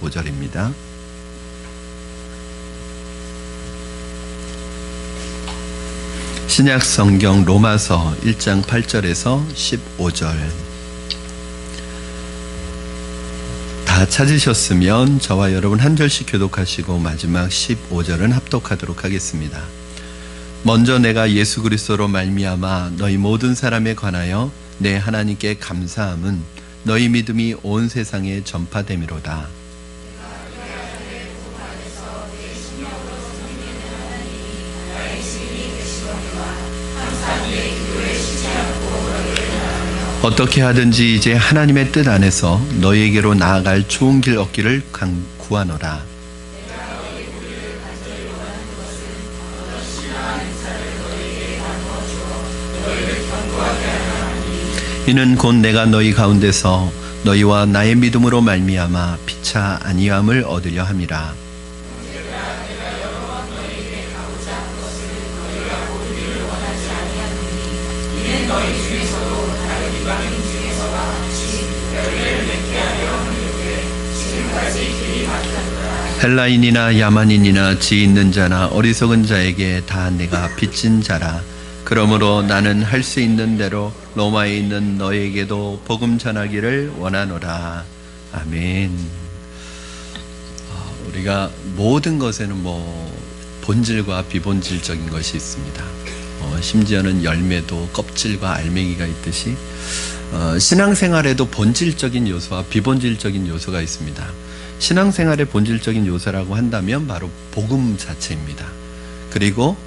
15절입니다. 신약 성경 로마서 1장 8절에서 15절. 다 찾으셨으면 저와 여러분 한 절씩 교독하시고 마지막 15절은 합독하도록 하겠습니다. 먼저 내가 예수 그리스도로 말미암아 너희 모든 사람에 관하여 내 하나님께 감사함은 너희 믿음이 온 세상에 전파됨이로다. 어떻게 하든지 이제 하나님의 뜻 안에서 너희에게로 나아갈 좋은 길 얻기를 구하노라. 이는 곧 내가 너희 가운데서 너희와 나의 믿음으로 말미암아 피차 아니함을 얻으려 함이라. 헬라인이나 야만인이나 지 있는 자나 어리석은 자에게 다 내가 빚진 자라. 그러므로 나는 할 수 있는 대로 로마에 있는 너에게도 복음 전하기를 원하노라. 아멘. 우리가 모든 것에는 본질과 비본질적인 것이 있습니다. 심지어는 열매도 껍질과 알맹이가 있듯이 신앙생활에도 본질적인 요소와 비본질적인 요소가 있습니다. 신앙생활의 본질적인 요소라고 한다면 바로 복음 자체입니다. 그리고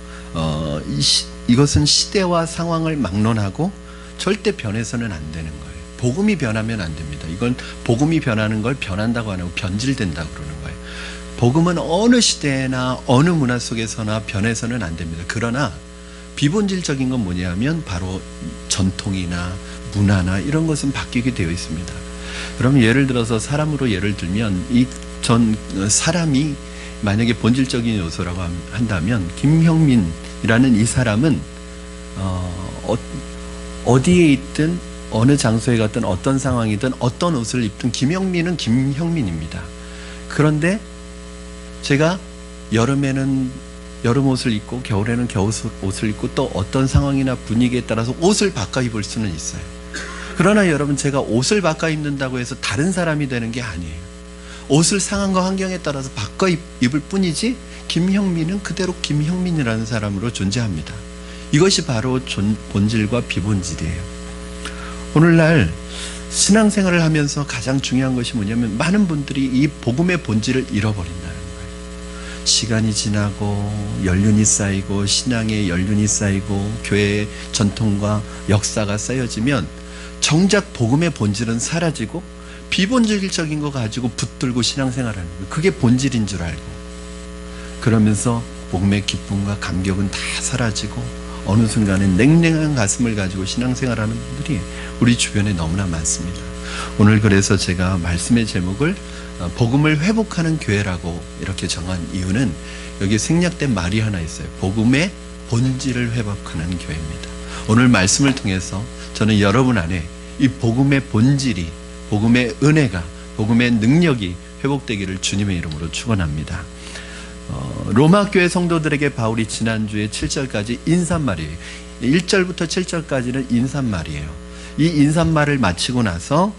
이것은 시대와 상황을 막론하고 절대 변해서는 안 되는 거예요. 복음이 변하면 안 됩니다. 이건 복음이 변하는 걸 변한다고 안 하고 변질된다고 그러는 거예요. 복음은 어느 시대나 어느 문화 속에서나 변해서는 안 됩니다. 그러나 비본질적인 건 뭐냐면 바로 전통이나 문화나 이런 것은 바뀌게 되어 있습니다. 그럼 예를 들어서 사람으로 예를 들면 사람이 만약에 본질적인 요소라고 한다면 김형민이라는 이 사람은 어디에 있든 어느 장소에 갔든 어떤 상황이든 어떤 옷을 입든 김형민은 김형민입니다. 그런데 제가 여름에는 여름 옷을 입고 겨울에는 겨울 옷을 입고 또 어떤 상황이나 분위기에 따라서 옷을 바꿔 입을 수는 있어요. 그러나 여러분, 제가 옷을 바꿔 입는다고 해서 다른 사람이 되는 게 아니에요. 옷을 상황과 환경에 따라서 바꿔 입을 뿐이지 김형민은 그대로 김형민이라는 사람으로 존재합니다. 이것이 바로 본질과 비본질이에요. 오늘날 신앙생활을 하면서 가장 중요한 것이 뭐냐면 많은 분들이 이 복음의 본질을 잃어버린다는 거예요. 시간이 지나고 연륜이 쌓이고 신앙의 연륜이 쌓이고 교회의 전통과 역사가 쌓여지면 정작 복음의 본질은 사라지고 비본질적인 거 가지고 붙들고 신앙생활하는 거예요. 그게 본질인 줄 알고. 그러면서 복음의 기쁨과 감격은 다 사라지고 어느 순간에 냉랭한 가슴을 가지고 신앙생활하는 분들이 우리 주변에 너무나 많습니다. 오늘 그래서 제가 말씀의 제목을 복음을 회복하는 교회라고 이렇게 정한 이유는 여기 생략된 말이 하나 있어요. 복음의 본질을 회복하는 교회입니다. 오늘 말씀을 통해서 저는 여러분 안에 이 복음의 본질이, 복음의 은혜가, 복음의 능력이 회복되기를 주님의 이름으로 축원합니다. 로마 교회 성도들에게 바울이 지난주에 7절까지 인사말이에요. 1절부터 7절까지는 인사말이에요. 이 인사말을 마치고 나서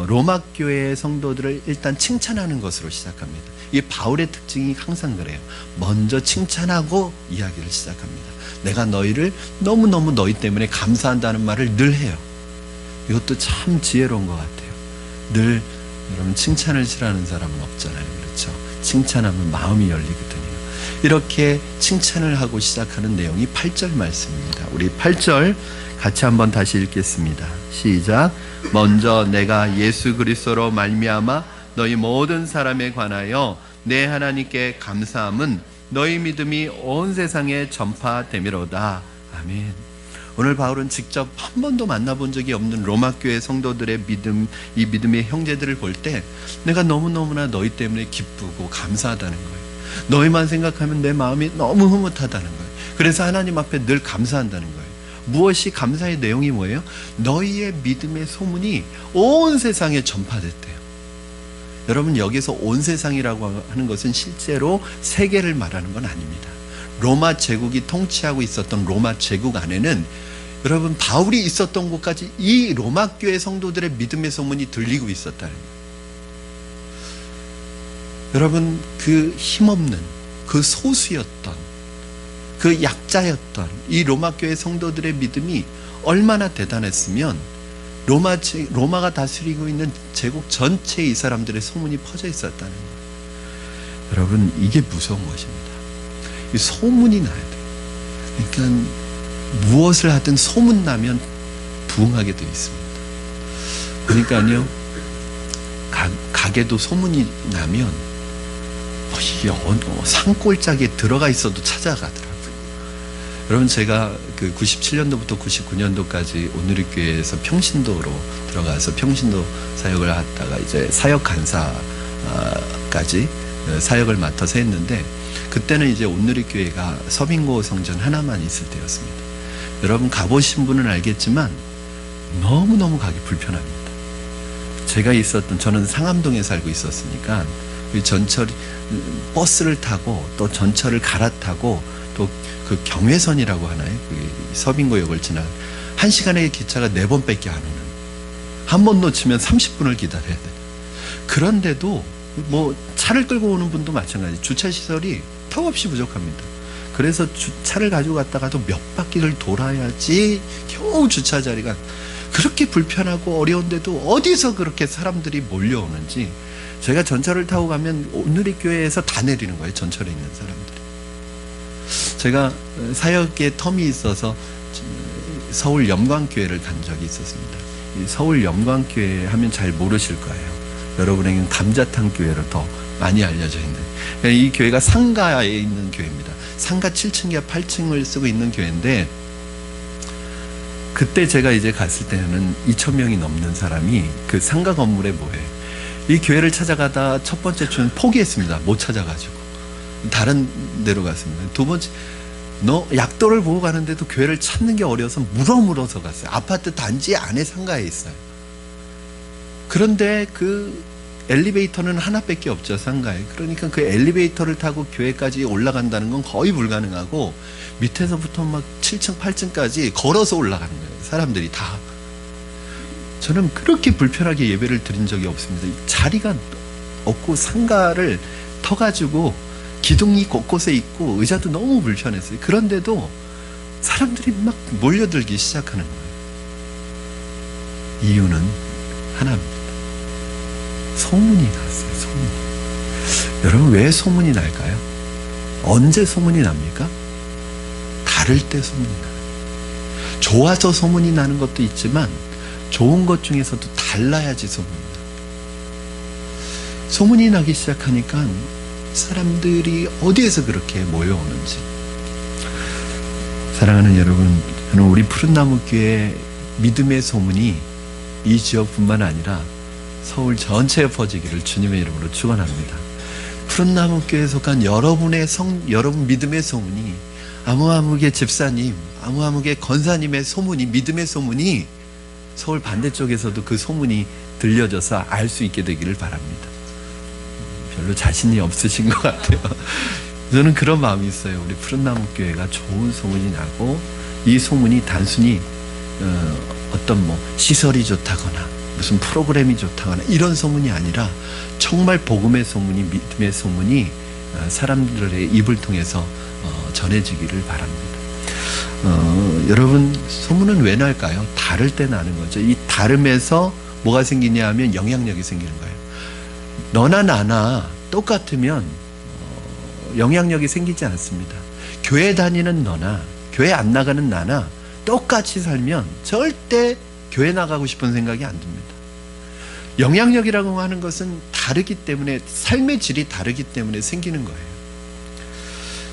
로마 교회의 성도들을 일단 칭찬하는 것으로 시작합니다. 이게 바울의 특징이 항상 그래요. 먼저 칭찬하고 이야기를 시작합니다. 내가 너희를 너무너무 너희 때문에 감사한다는 말을 늘 해요. 이것도 참 지혜로운 것 같아요. 늘 여러분 칭찬을 싫어하는 사람은 없잖아요. 그렇죠? 칭찬하면 마음이 열리거든요. 이렇게 칭찬을 하고 시작하는 내용이 8절 말씀입니다. 우리 8절 같이 한번 다시 읽겠습니다. 시작. 먼저 내가 예수 그리스도로 말미암아 너희 모든 사람에 관하여 내 하나님께 감사함은 너희 믿음이 온 세상에 전파됨이로다. 아멘. 오늘 바울은 직접 한 번도 만나본 적이 없는 로마 교회 성도들의 믿음, 이 믿음의 형제들을 볼 때 내가 너무너무나 너희 때문에 기쁘고 감사하다는 거예요. 너희만 생각하면 내 마음이 너무 흐뭇하다는 거예요. 그래서 하나님 앞에 늘 감사한다는 거예요. 무엇이 감사의 내용이 뭐예요? 너희의 믿음의 소문이 온 세상에 전파됐대요. 여러분, 여기서 온 세상이라고 하는 것은 실제로 세계를 말하는 건 아닙니다. 로마 제국이 통치하고 있었던 로마 제국 안에는 여러분, 바울이 있었던 곳까지 이 로마 교회 성도들의 믿음의 소문이 들리고 있었다는 거예요. 여러분, 그 힘없는, 그 소수였던, 그 약자였던 이 로마 교회 성도들의 믿음이 얼마나 대단했으면 로마가 다스리고 있는 제국 전체에 이 사람들의 소문이 퍼져 있었다는 거예요. 여러분, 이게 무서운 것입니다. 이 소문이 나야 돼요. 그러니까 무엇을 하든 소문나면 부응하게 되어 있습니다. 그러니까요, 가게도 소문이 나면 이게 산골짜기에 들어가 있어도 찾아가더라고요. 여러분, 제가 그 97년도부터 99년도까지 온누리교회에서 평신도로 들어가서 평신도 사역을 하다가 이제 사역 간사까지 사역을 맡아서 했는데, 그때는 이제 온누리교회가 서빙고 성전 하나만 있을 때였습니다. 여러분, 가보신 분은 알겠지만 너무너무 가기 불편합니다. 제가 저는 상암동에 살고 있었으니까 버스를 타고 또 전철을 갈아타고 또 그 경회선이라고 하나요? 서빙고역을 지나 1시간의 기차가 4번밖에 안 오는, 한 번 놓치면 30분을 기다려야 돼요. 그런데도 뭐 차를 끌고 오는 분도 마찬가지, 주차시설이 턱없이 부족합니다. 그래서 차를 가지고 갔다가도 몇 바퀴를 돌아야지 겨우 주차 자리가, 그렇게 불편하고 어려운데도 어디서 그렇게 사람들이 몰려오는지, 제가 전철을 타고 가면 온누리교회에서 다 내리는 거예요, 전철에 있는 사람들이. 제가 사역의 텀이 있어서 서울 염광교회를 간 적이 있었습니다. 서울 염광교회 하면 잘 모르실 거예요. 여러분에게는 감자탕 교회로 더 많이 알려져 있는, 이 교회가 상가에 있는 교회입니다. 상가 7층이야 8층을 쓰고 있는 교회인데, 그때 제가 이제 갔을 때는 2,000명이 넘는 사람이 그 상가 건물에 모여요. 이 교회를 찾아가다 첫 번째 주는 포기했습니다. 못 찾아가지고 다른 데로 갔습니다. 두 번째, 약도를 보고 가는데도 교회를 찾는 게 어려워서 물어서 갔어요. 아파트 단지 안에 상가에 있어요. 그런데 그 엘리베이터는 하나밖에 없죠, 상가에. 그러니까 그 엘리베이터를 타고 교회까지 올라간다는 건 거의 불가능하고, 밑에서부터 막 7층 8층까지 걸어서 올라가는 거예요, 사람들이 다. 저는 그렇게 불편하게 예배를 드린 적이 없습니다. 자리가 없고 상가를 터가지고 기둥이 곳곳에 있고 의자도 너무 불편했어요. 그런데도 사람들이 막 몰려들기 시작하는 거예요. 이유는 하나입니다. 소문이 났어요, 소문이. 여러분, 왜 소문이 날까요? 언제 소문이 납니까? 다를 때 소문이 나요. 좋아서 소문이 나는 것도 있지만 좋은 것 중에서도 달라야지 소문이 나요. 소문이 나기 시작하니까 사람들이 어디에서 그렇게 모여오는지. 사랑하는 여러분, 저는 우리 푸른나무교회 믿음의 소문이 이 지역뿐만 아니라 서울 전체에 퍼지기를 주님의 이름으로 축원합니다. 푸른나무교회에 속한 여러분 믿음의 소문이, 아무아무개 집사님, 아무아무개 권사님의 소문이, 믿음의 소문이 서울 반대쪽에서도 그 소문이 들려져서 알 수 있게 되기를 바랍니다. 별로 자신이 없으신 것 같아요. 저는 그런 마음이 있어요. 우리 푸른나무교회가 좋은 소문이 나고, 이 소문이 단순히 어떤 시설이 좋다거나 무슨 프로그램이 좋다거나 이런 소문이 아니라, 정말 복음의 소문이, 믿음의 소문이 사람들의 입을 통해서 전해지기를 바랍니다. 여러분, 소문은 왜 날까요? 다를 때 나는 거죠. 이 다름에서 뭐가 생기냐 하면 영향력이 생기는 거예요. 너나 나나 똑같으면 영향력이 생기지 않습니다. 교회 다니는 너나 교회 안 나가는 나나 똑같이 살면 절대 교회 나가고 싶은 생각이 안 듭니다. 영향력이라고 하는 것은 다르기 때문에, 삶의 질이 다르기 때문에 생기는 거예요.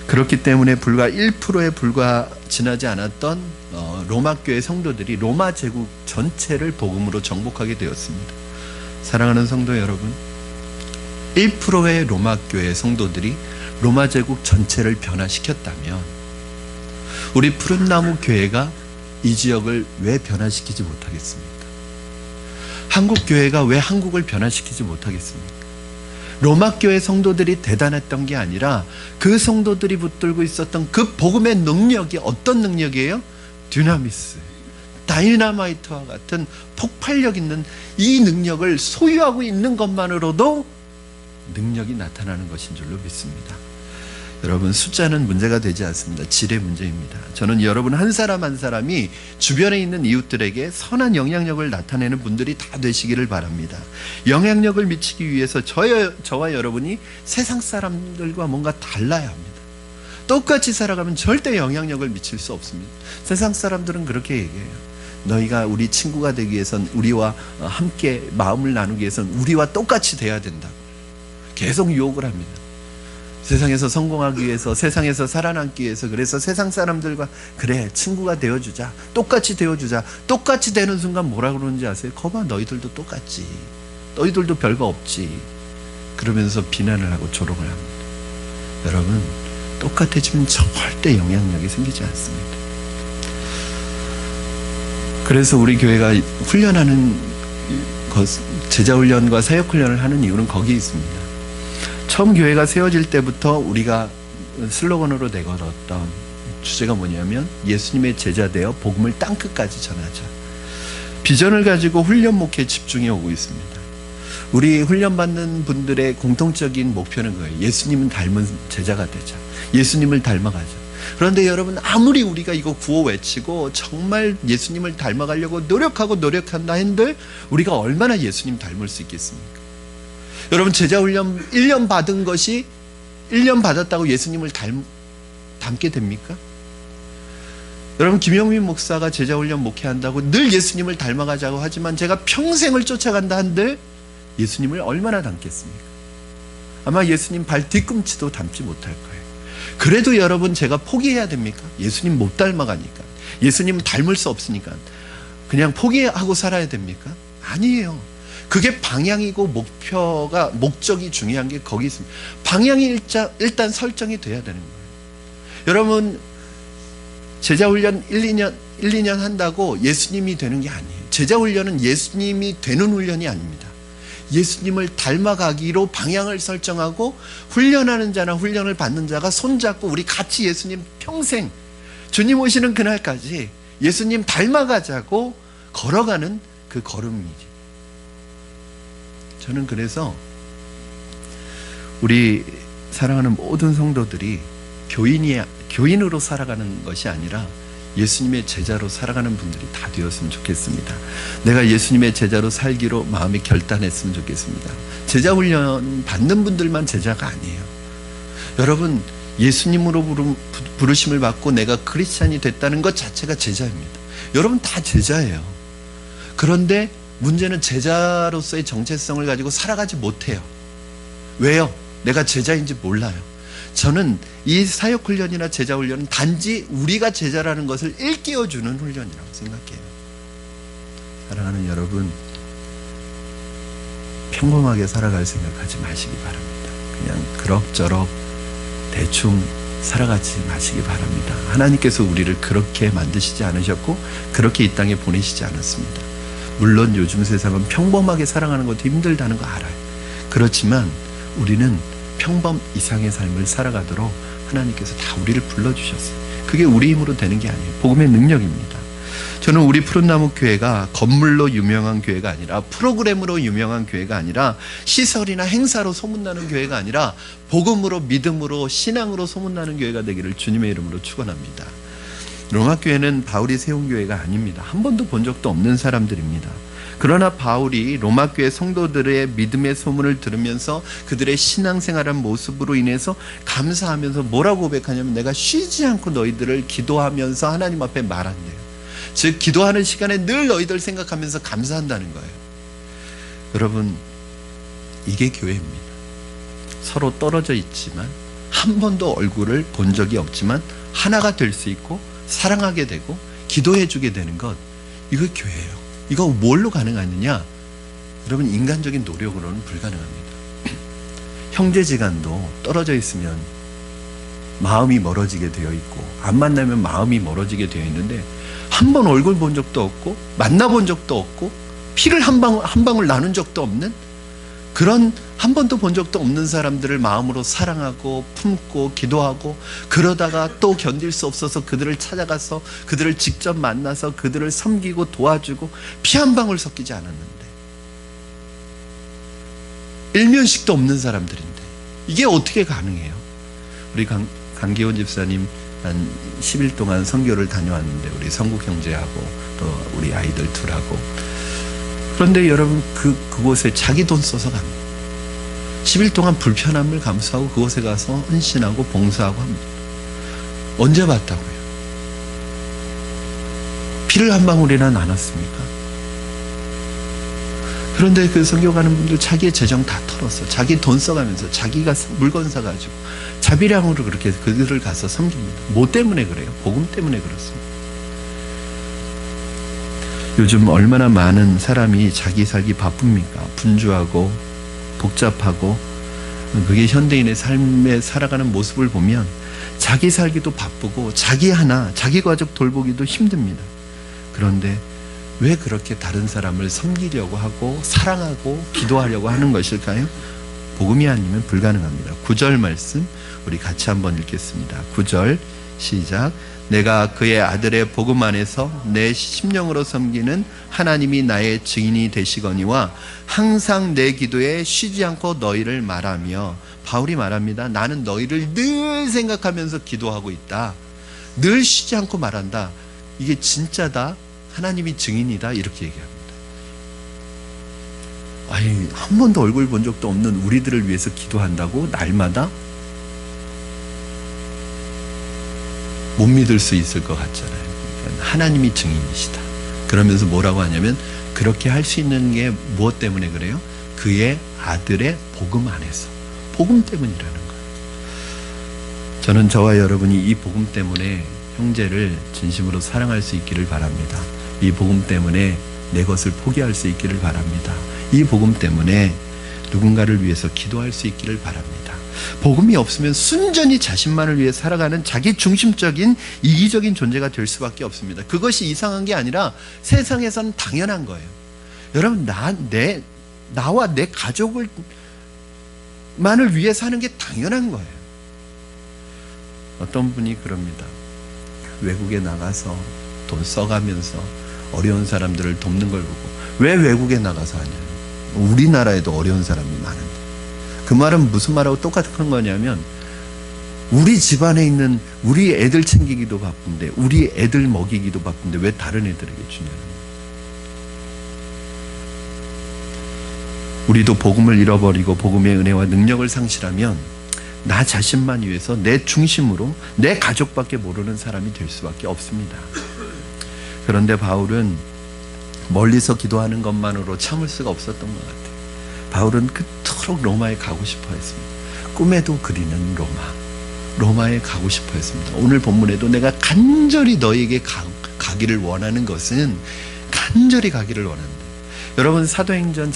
그렇기 때문에 불과 1%에 지나지 않았던 로마 교회 성도들이 로마 제국 전체를 복음으로 정복하게 되었습니다. 사랑하는 성도 여러분, 1%의 로마 교회 성도들이 로마 제국 전체를 변화시켰다면, 우리 푸른나무 교회가 이 지역을 왜 변화시키지 못하겠습니까? 한국 교회가 왜 한국을 변화시키지 못하겠습니까? 로마 교회 성도들이 대단했던 게 아니라 그 성도들이 붙들고 있었던 그 복음의 능력이 어떤 능력이에요? dynamis, 다이너마이트와 같은 폭발력 있는 이 능력을 소유하고 있는 것만으로도 능력이 나타나는 것인 줄로 믿습니다. 여러분, 숫자는 문제가 되지 않습니다. 질의 문제입니다. 저는 여러분 한 사람 한 사람이 주변에 있는 이웃들에게 선한 영향력을 나타내는 분들이 다 되시기를 바랍니다. 영향력을 미치기 위해서 저와 여러분이 세상 사람들과 뭔가 달라야 합니다. 똑같이 살아가면 절대 영향력을 미칠 수 없습니다. 세상 사람들은 그렇게 얘기해요. 너희가 우리 친구가 되기 위해선, 우리와 함께 마음을 나누기 위해선 우리와 똑같이 돼야 된다. 계속 유혹을 합니다. 세상에서 성공하기 위해서, 세상에서 살아남기 위해서. 그래서 세상 사람들과 그래 친구가 되어주자, 똑같이 되어주자. 똑같이 되는 순간 뭐라 그러는지 아세요? 거봐, 너희들도 똑같지, 너희들도 별거 없지, 그러면서 비난을 하고 조롱을 합니다. 여러분, 똑같아지면 절대 영향력이 생기지 않습니다. 그래서 우리 교회가 훈련하는 것, 제자훈련과 사역훈련을 하는 이유는 거기에 있습니다. 처음 교회가 세워질 때부터 우리가 슬로건으로 내걸었던 주제가 뭐냐면 예수님의 제자 되어 복음을 땅끝까지 전하자. 비전을 가지고 훈련 목회에 집중해 오고 있습니다. 우리 훈련받는 분들의 공통적인 목표는 거예요. 예수님은 닮은 제자가 되자, 예수님을 닮아가자. 그런데 여러분, 아무리 우리가 이거 구호 외치고 정말 예수님을 닮아가려고 노력한다 한들 우리가 얼마나 예수님 닮을 수 있겠습니까? 여러분, 제자훈련 1년 받은 것이 1년 받았다고 예수님을 닮게 됩니까? 여러분, 김영민 목사가 제자훈련 목회한다고 늘 예수님을 닮아가자고 하지만 제가 평생을 쫓아간다 한들 예수님을 얼마나 닮겠습니까? 아마 예수님 발 뒤꿈치도 닮지 못할 거예요. 그래도 여러분, 제가 포기해야 됩니까? 예수님 못 닮아가니까, 예수님 닮을 수 없으니까 그냥 포기하고 살아야 됩니까? 아니에요. 그게 방향이고 목적이 중요한 게 거기 있습니다. 방향이 일단 설정이 돼야 되는 거예요. 여러분, 제자훈련 1-2년 한다고 예수님이 되는 게 아니에요. 제자훈련은 예수님이 되는 훈련이 아닙니다. 예수님을 닮아가기로 방향을 설정하고 훈련하는 자나 훈련을 받는 자가 손잡고 우리 같이 예수님 평생, 주님 오시는 그날까지 예수님 닮아가자고 걸어가는 그 걸음이지. 저는 그래서 우리 사랑하는 모든 성도들이 교인으로 살아가는 것이 아니라 예수님의 제자로 살아가는 분들이 다 되었으면 좋겠습니다. 내가 예수님의 제자로 살기로 마음에 결단했으면 좋겠습니다. 제자 훈련 받는 분들만 제자가 아니에요. 여러분, 예수님으로 부르심을 받고 내가 크리스찬이 됐다는 것 자체가 제자입니다. 여러분 다 제자예요. 그런데 문제는 제자로서의 정체성을 가지고 살아가지 못해요. 왜요? 내가 제자인지 몰라요. 저는 이 사역훈련이나 제자훈련은 단지 우리가 제자라는 것을 일깨워주는 훈련이라고 생각해요. 사랑하는 여러분, 평범하게 살아갈 생각하지 마시기 바랍니다. 그냥 그럭저럭 대충 살아가지 마시기 바랍니다. 하나님께서 우리를 그렇게 만드시지 않으셨고 그렇게 이 땅에 보내시지 않았습니다. 물론 요즘 세상은 평범하게 살아가는 것도 힘들다는 거 알아요. 그렇지만 우리는 평범 이상의 삶을 살아가도록 하나님께서 다 우리를 불러주셨어요. 그게 우리 힘으로 되는 게 아니에요. 복음의 능력입니다. 저는 우리 푸른나무 교회가 건물로 유명한 교회가 아니라, 프로그램으로 유명한 교회가 아니라, 시설이나 행사로 소문나는 교회가 아니라 복음으로, 믿음으로, 신앙으로 소문나는 교회가 되기를 주님의 이름으로 축원합니다. 로마 교회는 바울이 세운 교회가 아닙니다. 한 번도 본 적도 없는 사람들입니다. 그러나 바울이 로마 교회 성도들의 믿음의 소문을 들으면서 그들의 신앙생활한 모습으로 인해서 감사하면서 뭐라고 고백하냐면, 내가 쉬지 않고 너희들을 기도하면서 하나님 앞에 말한대요. 즉 기도하는 시간에 늘 너희들 생각하면서 감사한다는 거예요. 여러분, 이게 교회입니다. 서로 떨어져 있지만 한 번도 얼굴을 본 적이 없지만 하나가 될 수 있고 사랑하게 되고 기도해 주게 되는 것, 이거 교회예요. 이거 뭘로 가능하느냐? 여러분, 인간적인 노력으로는 불가능합니다. 형제지간도 떨어져 있으면 마음이 멀어지게 되어 있고, 안 만나면 마음이 멀어지게 되어 있는데, 한 번 얼굴 본 적도 없고 만나본 적도 없고 피를 한 방울 나눈 적도 없는 그런 한 번도 본 적도 없는 사람들을 마음으로 사랑하고 품고 기도하고, 그러다가 또 견딜 수 없어서 그들을 찾아가서 그들을 직접 만나서 그들을 섬기고 도와주고, 피 한 방울 섞이지 않았는데, 일면식도 없는 사람들인데 이게 어떻게 가능해요? 우리 강기원 집사님 한 10일 동안 선교를 다녀왔는데, 우리 성국 형제하고 또 우리 아이들 둘하고. 그런데 여러분, 그곳에 자기 돈 써서 갑니다. 10일 동안 불편함을 감수하고 그곳에 가서 헌신하고 봉사하고 합니다. 언제 봤다고요? 피를 한 방울이나 나눴습니까? 그런데 그 선교 가는 분들 자기의 재정 다 털었어. 자기 돈 써가면서 자기가 물건 사가지고 자비량으로 그렇게 그들을 가서 섬깁니다. 뭐 때문에 그래요? 복음 때문에 그렇습니다. 요즘 얼마나 많은 사람이 자기 살기 바쁩니까? 분주하고 복잡하고, 그게 현대인의 삶에 살아가는 모습을 보면 자기 살기도 바쁘고 자기 가족 돌보기도 힘듭니다. 그런데 왜 그렇게 다른 사람을 섬기려고 하고 사랑하고 기도하려고 하는 것일까요? 복음이 아니면 불가능합니다. 9절 말씀 우리 같이 한번 읽겠습니다. 9절 시작. 내가 그의 아들의 복음 안에서 내 심령으로 섬기는 하나님이 나의 증인이 되시거니와 항상 내 기도에 쉬지 않고 너희를 말하며. 바울이 말합니다. 나는 너희를 늘 생각하면서 기도하고 있다. 늘 쉬지 않고 말한다. 이게 진짜다. 하나님이 증인이다. 이렇게 얘기합니다. 아니, 한 번도 얼굴 본 적도 없는 우리들을 위해서 기도한다고 날마다? 못 믿을 수 있을 것 같잖아요. 그러니까 하나님이 증인이시다. 그러면서 뭐라고 하냐면, 그렇게 할 수 있는 게 무엇 때문에 그래요? 그의 아들의 복음 안에서. 복음 때문이라는 거예요. 저는 저와 여러분이 이 복음 때문에 형제를 진심으로 사랑할 수 있기를 바랍니다. 이 복음 때문에 내 것을 포기할 수 있기를 바랍니다. 이 복음 때문에 누군가를 위해서 기도할 수 있기를 바랍니다. 복음이 없으면 순전히 자신만을 위해 살아가는 자기 중심적인 이기적인 존재가 될 수밖에 없습니다. 그것이 이상한 게 아니라 세상에서는 당연한 거예요. 여러분, 나와 내 가족을 만을 위해 사는 게 당연한 거예요. 어떤 분이 그럽니다. 외국에 나가서 돈 써가면서 어려운 사람들을 돕는 걸 보고, 왜 외국에 나가서 하냐, 우리나라에도 어려운 사람이 많은데. 그 말은 무슨 말하고 똑같은 거냐면, 우리 집안에 있는 우리 애들 챙기기도 바쁜데, 우리 애들 먹이기도 바쁜데 왜 다른 애들에게 주냐는 거예요. 우리도 복음을 잃어버리고 복음의 은혜와 능력을 상실하면 나 자신만 위해서 내 중심으로 내 가족밖에 모르는 사람이 될 수밖에 없습니다. 그런데 바울은 멀리서 기도하는 것만으로 참을 수가 없었던 것 같아요. 바울은 그토록 로마에 가고 싶어 했습니다. 꿈에도 그리는 로마에 가고 싶어 했습니다. 오늘 본문에도 내가 간절히 너에게 가기를 원하는 것은, 간절히 가기를 원한다. 여러분, 사도행전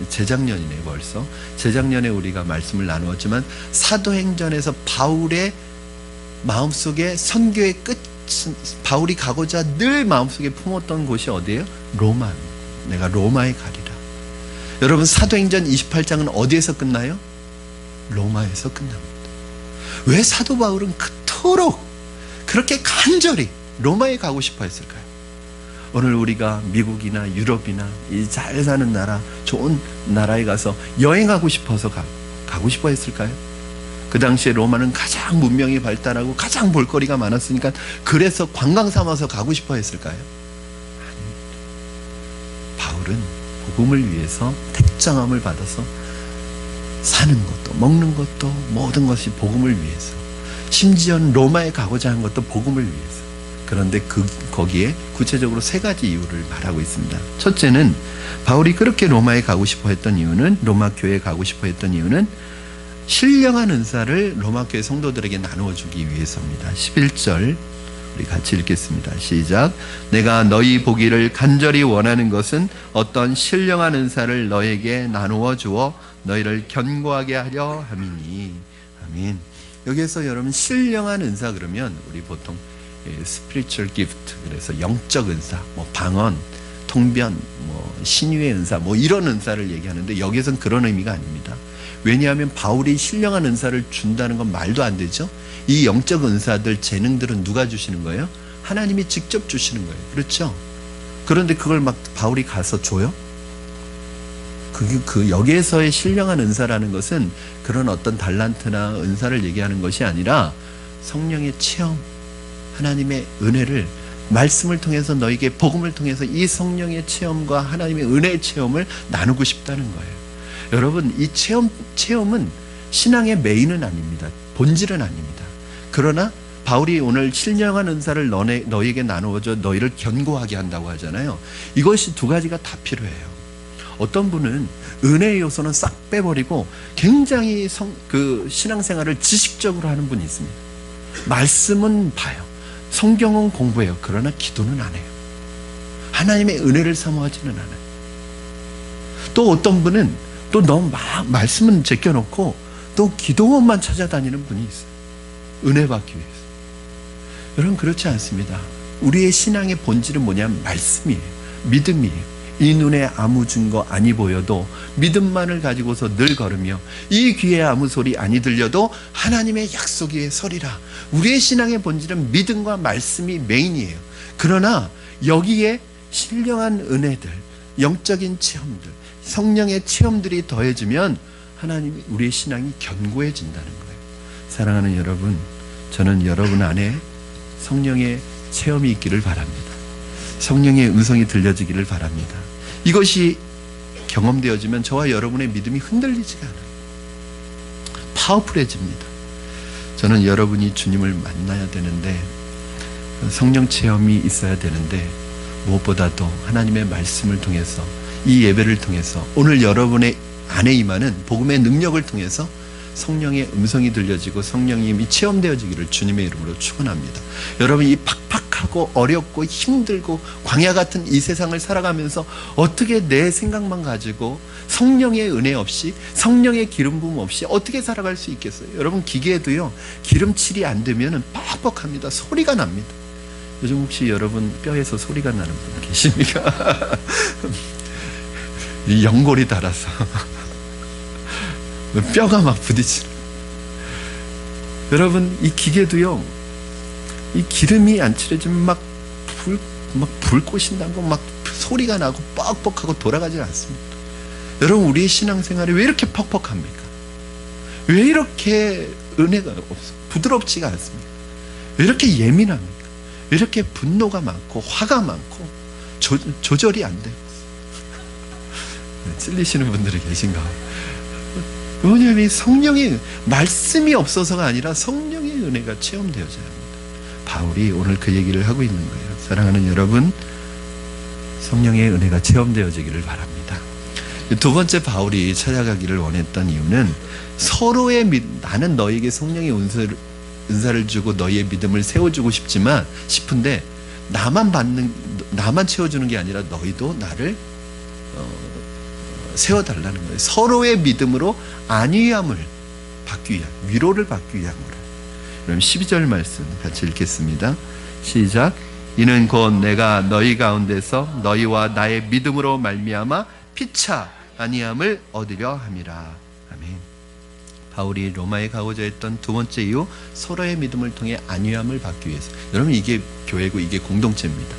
재작년이네 벌써. 재작년에 우리가 말씀을 나누었지만, 사도행전에서 바울의 마음속에 선교의 끝, 바울이 가고자 늘 마음속에 품었던 곳이 어디예요? 로마. 내가 로마에 가리라. 여러분, 사도행전 28장은 어디에서 끝나요? 로마에서 끝납니다. 왜 사도 바울은 그토록 그렇게 간절히 로마에 가고 싶어 했을까요? 오늘 우리가 미국이나 유럽이나 이 잘 사는 나라, 좋은 나라에 가서 여행하고 싶어서 가고 싶어 했을까요? 그 당시에 로마는 가장 문명이 발달하고 가장 볼거리가 많았으니까 그래서 관광 삼아서 가고 싶어 했을까요? 아닙니다. 바울은 복음을 위해서 택정함을 받아서 사는 것도 먹는 것도 모든 것이 복음을 위해서, 심지어는 로마에 가고자 한 것도 복음을 위해서. 그런데 거기에 구체적으로 세 가지 이유를 말하고 있습니다. 첫째는, 바울이 그렇게 로마에 가고 싶어 했던 이유는, 로마 교회에 가고 싶어 했던 이유는 신령한 은사를 로마 교회 성도들에게 나누어 주기 위해서입니다. 11절 우리 같이 읽겠습니다. 시작. 내가 너희 보기를 간절히 원하는 것은 어떤 신령한 은사를 너에게 나누어 주어 너희를 견고하게 하려 함이니. 아멘. 여기에서 여러분, 신령한 은사 그러면 우리 보통 spiritual gift, 그래서 영적 은사, 방언, 통변, 신유의 은사, 이런 은사를 얘기하는데 여기에선 그런 의미가 아닙니다. 왜냐하면 바울이 신령한 은사를 준다는 건 말도 안 되죠. 이 영적 은사들, 재능들은 누가 주시는 거예요? 하나님이 직접 주시는 거예요. 그렇죠? 그런데 그걸 막 바울이 가서 줘요? 여기에서의 신령한 은사라는 것은 그런 어떤 달란트나 은사를 얘기하는 것이 아니라 성령의 체험, 하나님의 은혜를 말씀을 통해서 너에게 복음을 통해서 이 성령의 체험과 하나님의 은혜의 체험을 나누고 싶다는 거예요. 여러분, 이 체험은 신앙의 메인은 아닙니다. 본질은 아닙니다. 그러나 바울이 오늘 신령한 은사를 너희에게 나누어줘 너희를 견고하게 한다고 하잖아요. 이것이 두 가지가 다 필요해요. 어떤 분은 은혜의 요소는 싹 빼버리고 굉장히 신앙생활을 지식적으로 하는 분이 있습니다. 말씀은 봐요. 성경은 공부해요. 그러나 기도는 안 해요. 하나님의 은혜를 사모하지는 않아요. 또 어떤 분은 또 너무 막 말씀은 제껴놓고 또 기도원만 찾아다니는 분이 있어요. 은혜 받기 위해서. 여러분, 그렇지 않습니다. 우리의 신앙의 본질은 뭐냐면 말씀이에요. 믿음이에요. 이 눈에 아무 증거 아니 보여도 믿음만을 가지고서 늘 걸으며 이 귀에 아무 소리 아니 들려도 하나님의 약속 위에 서리라. 우리의 신앙의 본질은 믿음과 말씀이 메인이에요. 그러나 여기에 신령한 은혜들, 영적인 체험들, 성령의 체험들이 더해지면 하나님이 우리의 신앙이 견고해진다는 거예요. 사랑하는 여러분, 저는 여러분 안에 성령의 체험이 있기를 바랍니다. 성령의 음성이 들려지기를 바랍니다. 이것이 경험되어지면 저와 여러분의 믿음이 흔들리지가 않아요. 파워풀해집니다. 저는 여러분이 주님을 만나야 되는데, 성령 체험이 있어야 되는데, 무엇보다도 하나님의 말씀을 통해서, 이 예배를 통해서, 오늘 여러분의 안에 임하는 복음의 능력을 통해서 성령의 음성이 들려지고 성령님이 체험되어지기를 주님의 이름으로 축원합니다. 여러분, 이 팍팍하고 어렵고 힘들고 광야 같은 이 세상을 살아가면서 어떻게 내 생각만 가지고 성령의 은혜 없이, 성령의 기름 부음 없이 어떻게 살아갈 수 있겠어요? 여러분, 기계도요, 기름칠이 안 되면 뻑뻑합니다. 소리가 납니다. 요즘 혹시 여러분 뼈에서 소리가 나는 분 계십니까? 이 연골이 닳아서 뼈가 막 부딪히는. 여러분, 이 기계도요, 이 기름이 안 칠해지면 막 불 꼬신다고 막 소리가 나고 뻑뻑하고 돌아가지 않습니다. 여러분, 우리의 신앙생활이 왜 이렇게 퍽퍽합니까? 왜 이렇게 은혜가 없어? 부드럽지가 않습니까? 왜 이렇게 예민합니까? 왜 이렇게 분노가 많고 화가 많고 조절이 안 되고 찔리시는 분들이 계신가? 왜냐하면 성령의 말씀이 없어서가 아니라 성령의 은혜가 체험되어져야 합니다. 바울이 오늘 그 얘기를 하고 있는 거예요. 사랑하는 여러분, 성령의 은혜가 체험되어지기를 바랍니다. 두 번째 바울이 찾아가기를 원했던 이유는 서로의 나는 너에게 성령의 은사를 주고 너희의 믿음을 세워주고 싶은데 나만 채워주는 게 아니라 너희도 나를 세워달라는 거예요. 서로의 믿음으로 안위함을 받기 위한, 위로를 받기 위한 거예요. 그럼 12절 말씀 같이 읽겠습니다. 시작. 이는 곧 내가 너희 가운데서 너희와 나의 믿음으로 말미암아 피차 안위함을 얻으려 함이라. 아멘. 바울이 로마에 가고자 했던 두 번째 이유, 서로의 믿음을 통해 안위함을 받기 위해서. 여러분, 이게 교회고 이게 공동체입니다.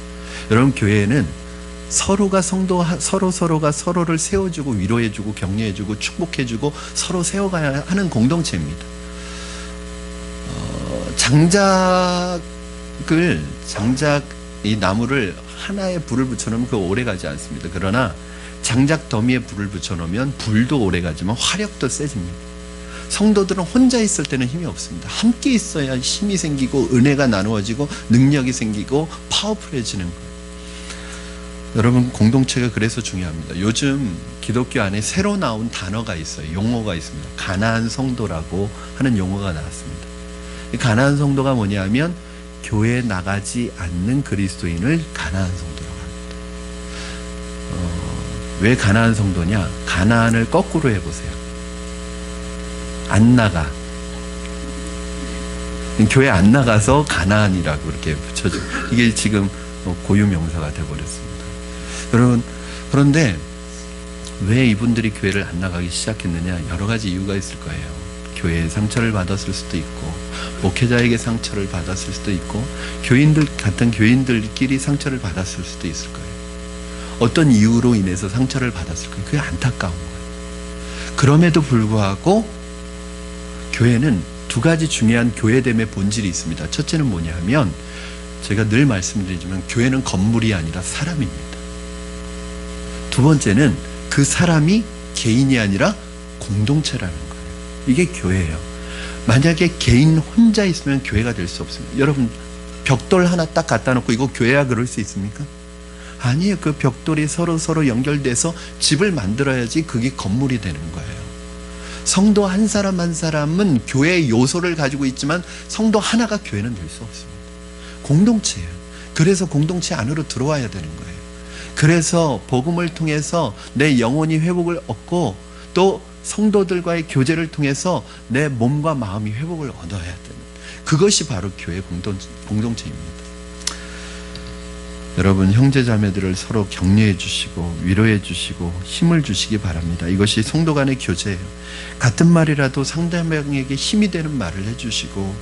여러분, 교회에는 서로가 서로를 세워주고 위로해주고 격려해주고 축복해주고 서로 세워가야 하는 공동체입니다. 이 나무를 하나에 불을 붙여놓으면 그거 오래 가지 않습니다. 그러나 장작 더미에 불을 붙여놓으면 불도 오래 가지만 화력도 세집니다. 성도들은 혼자 있을 때는 힘이 없습니다. 함께 있어야 힘이 생기고 은혜가 나누어지고 능력이 생기고 파워풀해지는 거예요. 여러분, 공동체가 그래서 중요합니다. 요즘 기독교 안에 새로 나온 단어가 있어요. 용어가 있습니다. 가나안 성도라고 하는 용어가 나왔습니다. 가나안 성도가 뭐냐면 교회에 나가지 않는 그리스도인을 가나안 성도라고 합니다. 왜 가나안 성도냐? 가나안을 거꾸로 해보세요. 안 나가. 교회 안 나가서 가나안이라고 이렇게 붙여줘. 이게 지금 고유명사가 돼버렸습니다. 여러분, 그런데 왜 이분들이 교회를 안 나가기 시작했느냐? 여러 가지 이유가 있을 거예요. 교회에 상처를 받았을 수도 있고, 목회자에게 상처를 받았을 수도 있고, 같은 교인들끼리 상처를 받았을 수도 있을 거예요. 어떤 이유로 인해서 상처를 받았을 거예요. 그게 안타까운 거예요. 그럼에도 불구하고 교회는 두 가지 중요한 교회됨의 본질이 있습니다. 첫째는 뭐냐 하면, 제가 늘 말씀드리지만 교회는 건물이 아니라 사람입니다. 두 번째는 그 사람이 개인이 아니라 공동체라는 거예요. 이게 교회예요. 만약에 개인 혼자 있으면 교회가 될 수 없습니다. 여러분, 벽돌 하나 딱 갖다 놓고 이거 교회야 그럴 수 있습니까? 아니에요. 그 벽돌이 서로 연결돼서 집을 만들어야지 그게 건물이 되는 거예요. 성도 한 사람 한 사람은 교회의 요소를 가지고 있지만 성도 하나가 교회는 될 수 없습니다. 공동체예요. 그래서 공동체 안으로 들어와야 되는 거예요. 그래서 복음을 통해서 내 영혼이 회복을 얻고, 또 성도들과의 교제를 통해서 내 몸과 마음이 회복을 얻어야 되는, 그것이 바로 교회 공동체입니다. 여러분, 형제자매들을 서로 격려해 주시고 위로해 주시고 힘을 주시기 바랍니다. 이것이 성도 간의 교제예요. 같은 말이라도 상대방에게 힘이 되는 말을 해주시고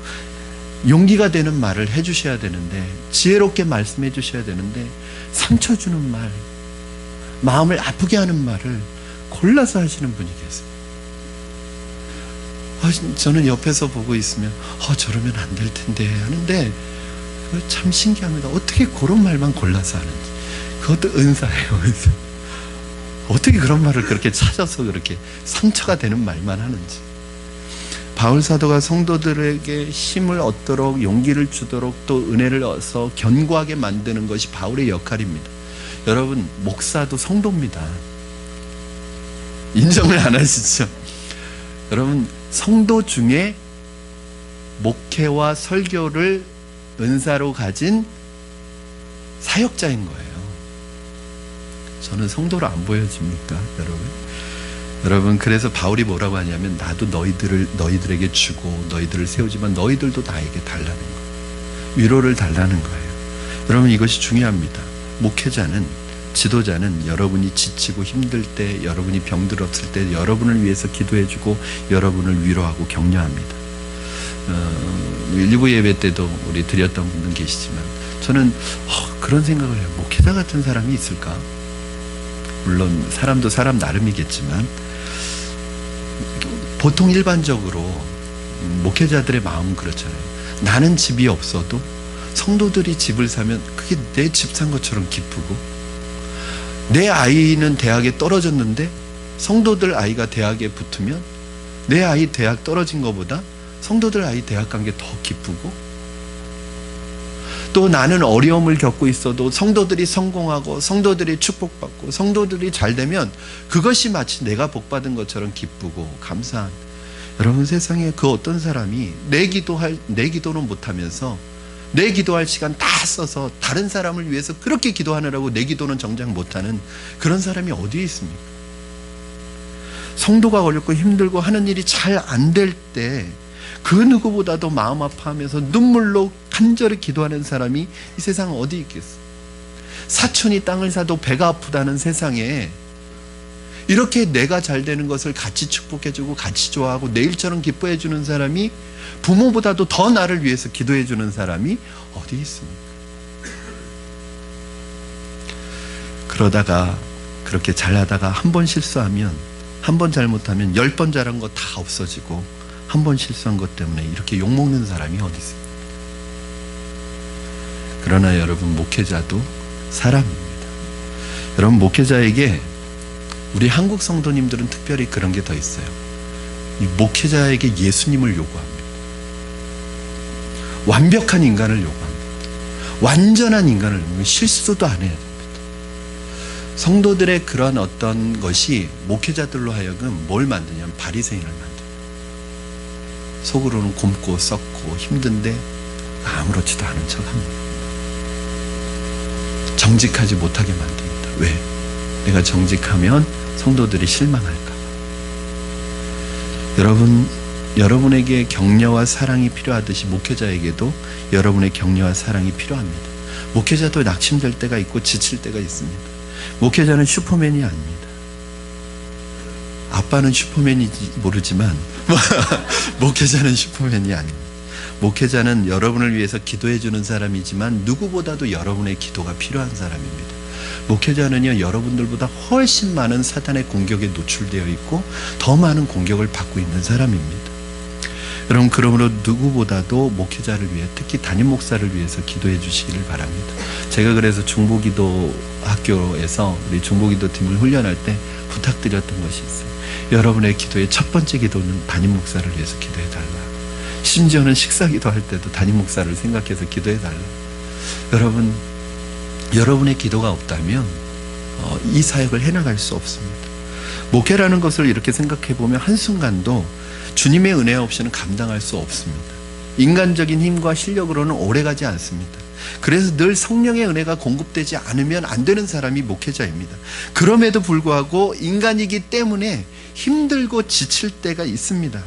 용기가 되는 말을 해주셔야 되는데, 지혜롭게 말씀해 주셔야 되는데, 상처 주는 말, 마음을 아프게 하는 말을 골라서 하시는 분이 계세요. 저는 옆에서 보고 있으면 저러면 안 될 텐데 하는데, 참 신기합니다. 어떻게 그런 말만 골라서 하는지. 그것도 은사예요, 은사. 어떻게 그런 말을 그렇게 찾아서 그렇게 상처가 되는 말만 하는지. 바울 사도가 성도들에게 힘을 얻도록, 용기를 주도록, 또 은혜를 얻어서 견고하게 만드는 것이 바울의 역할입니다. 여러분, 목사도 성도입니다. 인정을 안 하시죠? 여러분, 성도 중에 목회와 설교를 은사로 가진 사역자인 거예요. 저는 성도로 안 보여집니까, 여러분? 그래서 바울이 뭐라고 하냐면, 나도 너희들에게 주고 너희들을 세우지만 너희들도 나에게 달라는 거예요. 위로를 달라는 거예요. 여러분, 이것이 중요합니다. 목회자는, 지도자는 여러분이 지치고 힘들 때, 여러분이 병들었을 때 여러분을 위해서 기도해주고 여러분을 위로하고 격려합니다. 일부 예배 때도 우리 드렸던 분들 계시지만, 저는 그런 생각을 해요. 목회자 같은 사람이 있을까? 물론 사람도 사람 나름이겠지만, 보통 일반적으로 목회자들의 마음은 그렇잖아요. 나는 집이 없어도 성도들이 집을 사면 그게 내 집 산 것처럼 기쁘고, 내 아이는 대학에 떨어졌는데 성도들 아이가 대학에 붙으면 내 아이 대학 떨어진 것보다 성도들 아이 대학 간 게 더 기쁘고, 또 나는 어려움을 겪고 있어도 성도들이 성공하고 성도들이 축복받고 성도들이 잘 되면 그것이 마치 내가 복받은 것처럼 기쁘고 감사한. 여러분, 세상에 그 어떤 사람이 내 기도는 못하면서 내 기도할 시간 다 써서 다른 사람을 위해서 그렇게 기도하느라고 내 기도는 정작 못하는 그런 사람이 어디에 있습니까? 성도가 어렵고 힘들고 하는 일이 잘 안 될 때 그 누구보다도 마음 아파하면서 눈물로 간절히 기도하는 사람이 이 세상 어디 있겠어? 사촌이 땅을 사도 배가 아프다는 세상에 이렇게 내가 잘 되는 것을 같이 축복해주고 같이 좋아하고 내일처럼 기뻐해주는 사람이, 부모보다도 더 나를 위해서 기도해주는 사람이 어디 있습니까? 그러다가 그렇게 잘하다가 한 번 실수하면, 한 번 잘못하면 10번 잘한 거 다 없어지고, 한 번 실수한 것 때문에 이렇게 욕먹는 사람이 어디 있습니까? 그러나 여러분, 목회자도 사람입니다. 여러분, 목회자에게, 우리 한국 성도님들은 특별히 그런 게 더 있어요. 이 목회자에게 예수님을 요구합니다. 완벽한 인간을 요구합니다. 완전한 인간을 요구합니다. 실수도 안 해야 됩니다. 성도들의 그런 어떤 것이 목회자들로 하여금 뭘 만드냐면 바리새인을 만듭니다. 속으로는 곪고 썩고 힘든데 아무렇지도 않은 척합니다. 정직하지 못하게 만듭니다. 왜? 내가 정직하면 성도들이 실망할까 봐. 여러분에게 격려와 사랑이 필요하듯이 목회자에게도 여러분의 격려와 사랑이 필요합니다. 목회자도 낙심될 때가 있고 지칠 때가 있습니다. 목회자는 슈퍼맨이 아닙니다. 아빠는 슈퍼맨인지 모르지만 목회자는 슈퍼맨이 아닙니다. 목회자는 여러분을 위해서 기도해 주는 사람이지만 누구보다도 여러분의 기도가 필요한 사람입니다. 목회자는요, 여러분들보다 훨씬 많은 사탄의 공격에 노출되어 있고 더 많은 공격을 받고 있는 사람입니다. 여러분, 그러므로 누구보다도 목회자를 위해, 특히 담임 목사를 위해서 기도해 주시기를 바랍니다. 제가 그래서 중보기도 학교에서 우리 중보기도팀을 훈련할 때 부탁드렸던 것이 있어요. 여러분의 기도의 첫 번째 기도는 담임 목사를 위해서 기도해 달라. 심지어는 식사기도 할 때도 담임 목사를 생각해서 기도해 달라. 여러분, 여러분의 기도가 없다면 이 사역을 해나갈 수 없습니다. 목회라는 것을 이렇게 생각해 보면 한순간도 주님의 은혜 없이는 감당할 수 없습니다. 인간적인 힘과 실력으로는 오래가지 않습니다. 그래서 늘 성령의 은혜가 공급되지 않으면 안 되는 사람이 목회자입니다. 그럼에도 불구하고 인간이기 때문에 힘들고 지칠 때가 있습니다.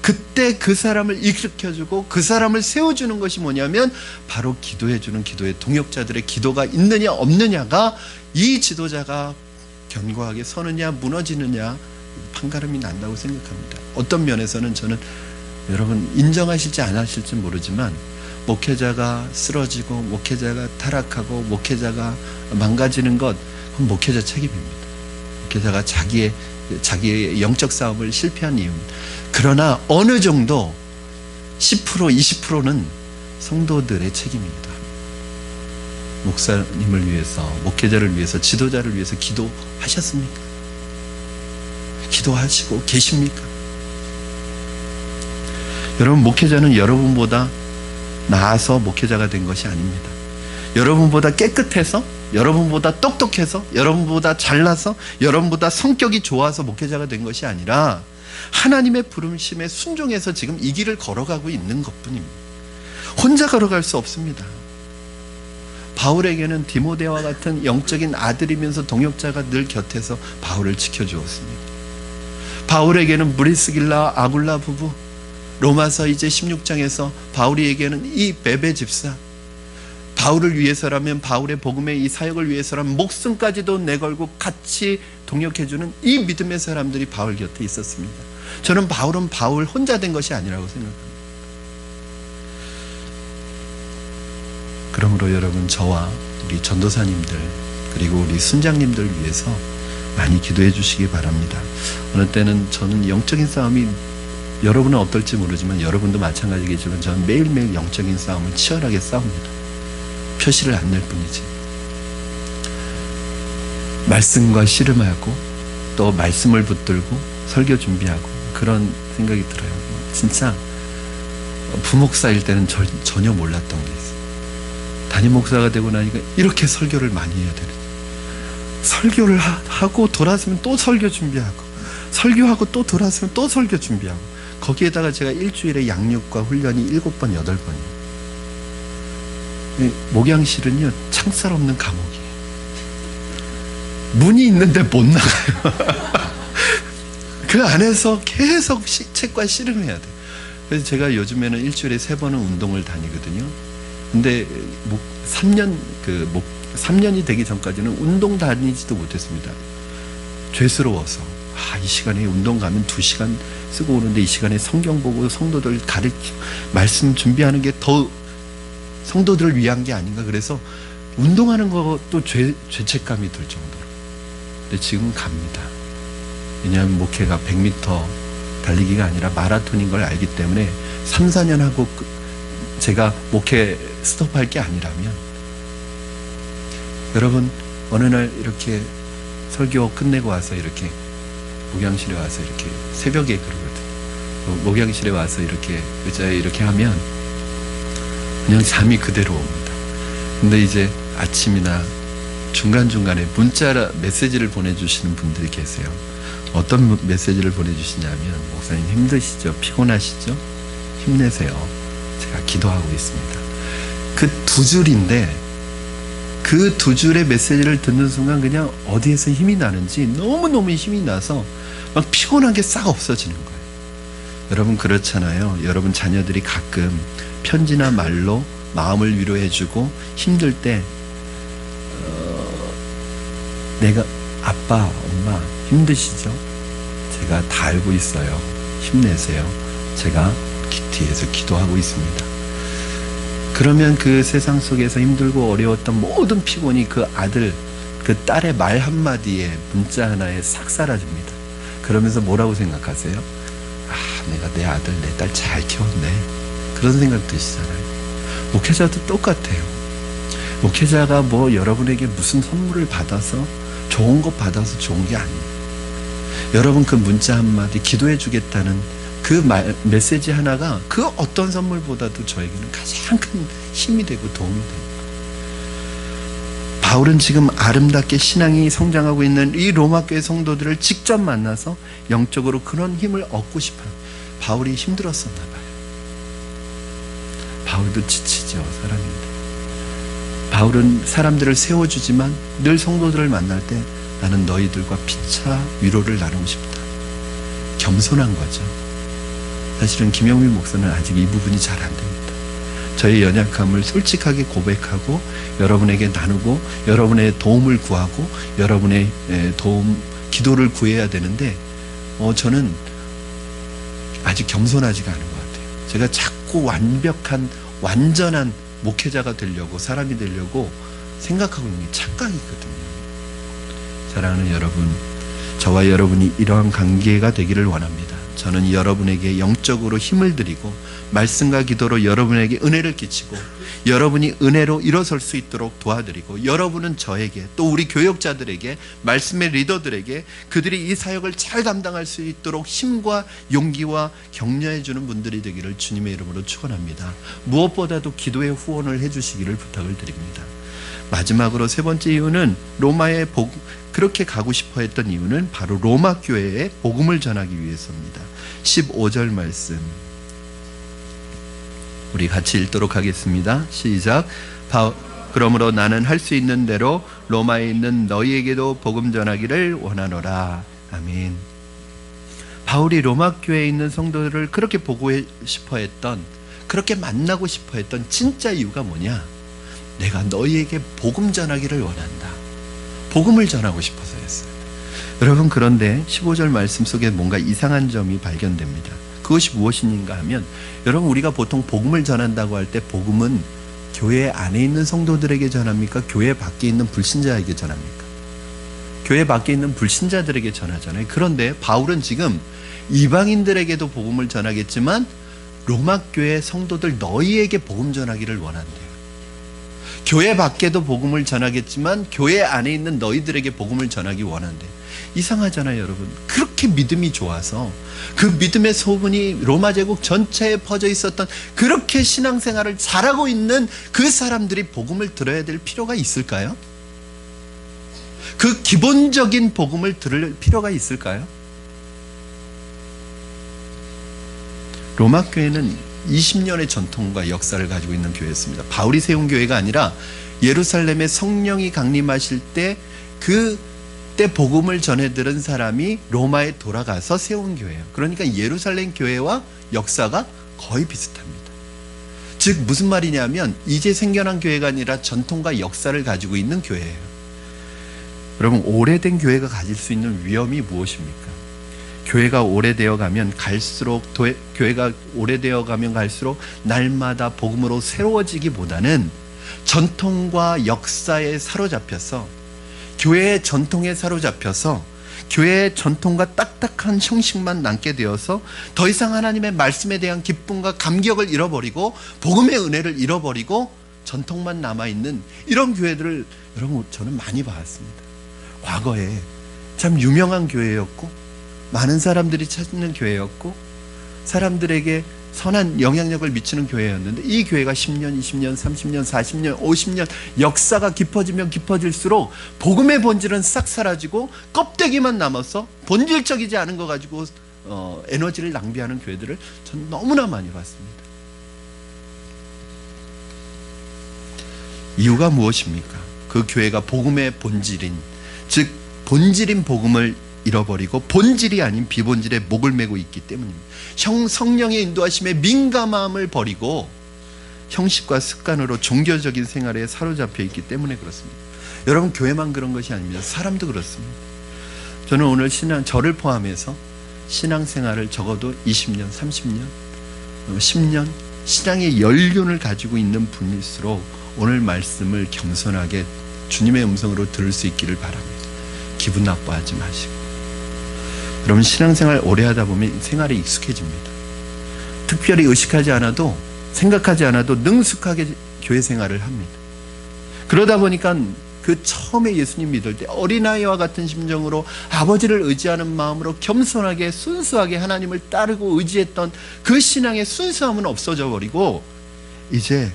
그때 그 사람을 일으켜주고 그 사람을 세워주는 것이 뭐냐면 바로 기도해주는 기도의 동역자들의 기도가 있느냐 없느냐가 이 지도자가 견고하게 서느냐 무너지느냐 판가름이 난다고 생각합니다. 어떤 면에서는 저는 여러분 인정하실지 안 하실지 모르지만 목회자가 쓰러지고 목회자가 타락하고 목회자가 망가지는 것, 그건 목회자 책임입니다. 목회자가 자기의 영적 싸움을 실패한 이유입니다. 그러나 어느 정도 10% 20%는 성도들의 책임입니다. 목사님을 위해서, 목회자를 위해서, 지도자를 위해서 기도하셨습니까? 기도하시고 계십니까? 여러분, 목회자는 여러분보다 나아서 목회자가 된 것이 아닙니다. 여러분보다 깨끗해서, 여러분보다 똑똑해서, 여러분보다 잘나서, 여러분보다 성격이 좋아서 목회자가 된 것이 아니라 하나님의 부르심에 순종해서 지금 이 길을 걸어가고 있는 것뿐입니다. 혼자 걸어갈 수 없습니다. 바울에게는 디모데와 같은 영적인 아들이면서 동역자가 늘 곁에서 바울을 지켜주었습니다. 바울에게는 브리스길라 아굴라 부부, 로마서 이제 16장에서 바울이 얘기하는 이 베베 집사, 바울을 위해서라면, 바울의 복음의 이 사역을 위해서라면 목숨까지도 내걸고 같이 동역해주는 이 믿음의 사람들이 바울 곁에 있었습니다. 저는 바울은 바울 혼자 된 것이 아니라고 생각합니다. 그러므로 여러분, 저와 우리 전도사님들 그리고 우리 순장님들 위해서 많이 기도해 주시기 바랍니다. 어느 때는 저는 영적인 싸움이, 여러분은 어떨지 모르지만 여러분도 마찬가지겠지만 저는 매일매일 영적인 싸움을 치열하게 싸웁니다. 표시를 안 낼 뿐이지. 말씀과 씨름하고 또 말씀을 붙들고 설교 준비하고 그런 생각이 들어요. 진짜 부목사일 때는 전혀 몰랐던 게 있어요. 담임 목사가 되고 나니까 이렇게 설교를 많이 해야 되는, 설교를 하고 돌아서면 또 설교 준비하고, 설교하고 또 돌아서면 또 설교 준비하고, 거기에다가 제가 일주일에 양육과 훈련이 7번 8번이에요. 목양실은요, 창살 없는 감옥이에요. 문이 있는데 못 나가요. 그 안에서 계속 책과 씨름해야 돼요. 그래서 제가 요즘에는 일주일에 3번은 운동을 다니거든요. 근데 3년이 되기 전까지는 운동 다니지도 못했습니다. 죄스러워서. 이 시간에 운동 가면 2시간 쓰고 오는데 이 시간에 성경 보고 성도들 가르치고 말씀 준비하는 게 더 성도들을 위한 게 아닌가. 그래서 운동하는 것도 죄책감이 들 정도로. 근데 지금은 갑니다. 왜냐하면 목회가 100m 달리기가 아니라 마라톤인 걸 알기 때문에 3, 4년 하고 제가 목회 스톱할 게 아니라면, 여러분 어느 날 이렇게 설교 끝내고 와서 이렇게 목양실에 와서 이렇게 새벽에 그러거든. 목양실에 와서 이렇게 의자에 이렇게 하면 그냥 잠이 그대로 옵니다. 근데 이제 아침이나 중간중간에 문자 메시지를 보내주시는 분들이 계세요. 어떤 메시지를 보내주시냐면, 목사님 힘드시죠? 피곤하시죠? 힘내세요. 제가 기도하고 있습니다. 그 2줄인데 그 2줄의 메시지를 듣는 순간 그냥 어디에서 힘이 나는지 너무너무 힘이 나서 막 피곤한 게 싹 없어지는 거예요. 여러분 그렇잖아요. 여러분 자녀들이 가끔 편지나 말로 마음을 위로해주고 힘들 때 내가 아빠, 엄마 힘드시죠? 제가 다 알고 있어요. 힘내세요. 제가 뒤에서 기도하고 있습니다. 그러면 그 세상 속에서 힘들고 어려웠던 모든 피곤이 그 아들, 그 딸의 말 한마디에, 문자 하나에 싹 사라집니다. 그러면서 뭐라고 생각하세요? 아, 내가 내 아들, 내 딸 잘 키웠네. 그런 생각 드시잖아요. 목회자도 똑같아요. 목회자가 뭐 여러분에게 무슨 선물을 받아서 좋은 것 받아서 좋은 게 아니에요. 여러분 그 문자 한마디, 기도해 주겠다는 그 메시지 하나가 그 어떤 선물보다도 저에게는 가장 큰 힘이 되고 도움이 됩니다. 바울은 지금 아름답게 신앙이 성장하고 있는 이 로마교회 성도들을 직접 만나서 영적으로 그런 힘을 얻고 싶어요. 바울이 힘들었었나 봐요. 바울도 지치죠. 사람인데. 바울은 사람들을 세워주지만 늘 성도들을 만날 때 나는 너희들과 피차 위로를 나누고 싶다. 겸손한 거죠. 사실은 김영민 목사는 아직 이 부분이 잘 안 됩니다. 저의 연약함을 솔직하게 고백하고 여러분에게 나누고 여러분의 도움을 구하고 여러분의 기도를 구해야 되는데 저는 아직 겸손하지가 않은 것 같아요. 제가 자꾸 완전한 목회자가 되려고, 사람이 되려고 생각하고 있는 게 착각이거든요. 사랑하는 여러분, 저와 여러분이 이러한 관계가 되기를 원합니다. 저는 여러분에게 영적으로 힘을 드리고 말씀과 기도로 여러분에게 은혜를 끼치고 여러분이 은혜로 일어설 수 있도록 도와드리고 여러분은 저에게 또 우리 교역자들에게 말씀의 리더들에게 그들이 이 사역을 잘 담당할 수 있도록 힘과 용기와 격려해 주는 분들이 되기를 주님의 이름으로 축원합니다. 무엇보다도 기도의 후원을 해 주시기를 부탁을 드립니다. 마지막으로 세 번째 이유는 로마에 그렇게 가고 싶어 했던 이유는 바로 로마 교회에 복음을 전하기 위해서입니다. 15절 말씀 우리 같이 읽도록 하겠습니다. 시작. 그러므로 나는 할 수 있는 대로 로마에 있는 너희에게도 복음 전하기를 원하노라. 아멘. 바울이 로마 교회에 있는 성도들을 그렇게 보고 싶어 했던, 그렇게 만나고 싶어 했던 진짜 이유가 뭐냐? 내가 너희에게 복음 전하기를 원한다. 복음을 전하고 싶어서였어요. 여러분, 그런데 15절 말씀 속에 뭔가 이상한 점이 발견됩니다. 그것이 무엇인가 하면, 여러분, 우리가 보통 복음을 전한다고 할 때 복음은 교회 안에 있는 성도들에게 전합니까? 교회 밖에 있는 불신자에게 전합니까? 교회 밖에 있는 불신자들에게 전하잖아요. 그런데 바울은 지금 이방인들에게도 복음을 전하겠지만 로마 교회 성도들 너희에게 복음 전하기를 원한대요. 교회 밖에도 복음을 전하겠지만 교회 안에 있는 너희들에게 복음을 전하기 원한대. 이상하잖아요, 여러분. 그렇게 믿음이 좋아서 그 믿음의 소문이 로마 제국 전체에 퍼져 있었던, 그렇게 신앙생활을 잘하고 있는 그 사람들이 복음을 들어야 될 필요가 있을까요? 그 기본적인 복음을 들을 필요가 있을까요? 로마 교회는 20년의 전통과 역사를 가지고 있는 교회였습니다. 바울이 세운 교회가 아니라 예루살렘에 성령이 강림하실 때 그때 복음을 전해 들은 사람이 로마에 돌아가서 세운 교회예요. 그러니까 예루살렘 교회와 역사가 거의 비슷합니다. 즉 무슨 말이냐면 이제 생겨난 교회가 아니라 전통과 역사를 가지고 있는 교회예요. 여러분, 오래된 교회가 가질 수 있는 위험이 무엇입니까? 교회가 오래되어 가면 갈수록 날마다 복음으로 새로워지기보다는 전통과 역사에 사로잡혀서, 교회의 전통에 사로잡혀서 교회의 전통과 딱딱한 형식만 남게 되어서 더 이상 하나님의 말씀에 대한 기쁨과 감격을 잃어버리고 복음의 은혜를 잃어버리고 전통만 남아있는 이런 교회들을 여러분, 저는 많이 봤습니다. 과거에 참 유명한 교회였고 많은 사람들이 찾는 교회였고 사람들에게 선한 영향력을 미치는 교회였는데, 이 교회가 10년, 20년, 30년, 40년, 50년 역사가 깊어지면 깊어질수록 복음의 본질은 싹 사라지고 껍데기만 남아서 본질적이지 않은 거 가지고 에너지를 낭비하는 교회들을 전 너무나 많이 봤습니다. 이유가 무엇입니까? 그 교회가 복음의 본질인, 즉 본질인 복음을 잃어버리고 본질이 아닌 비본질에 목을 메고 있기 때문입니다. 성령의 인도하심에 민감함을 버리고 형식과 습관으로 종교적인 생활에 사로잡혀 있기 때문에 그렇습니다. 여러분, 교회만 그런 것이 아닙니다. 사람도 그렇습니다. 저는 오늘 저를 포함해서 신앙생활을 적어도 20년, 30년, 10년 신앙의 연륜을 가지고 있는 분일수록 오늘 말씀을 겸손하게 주님의 음성으로 들을 수 있기를 바랍니다. 기분 나빠하지 마시고. 여러분, 신앙생활 오래 하다 보면 생활에 익숙해집니다. 특별히 의식하지 않아도, 생각하지 않아도 능숙하게 교회 생활을 합니다. 그러다 보니까 그 처음에 예수님 믿을 때 어린아이와 같은 심정으로 아버지를 의지하는 마음으로 겸손하게 순수하게 하나님을 따르고 의지했던 그 신앙의 순수함은 없어져 버리고, 이제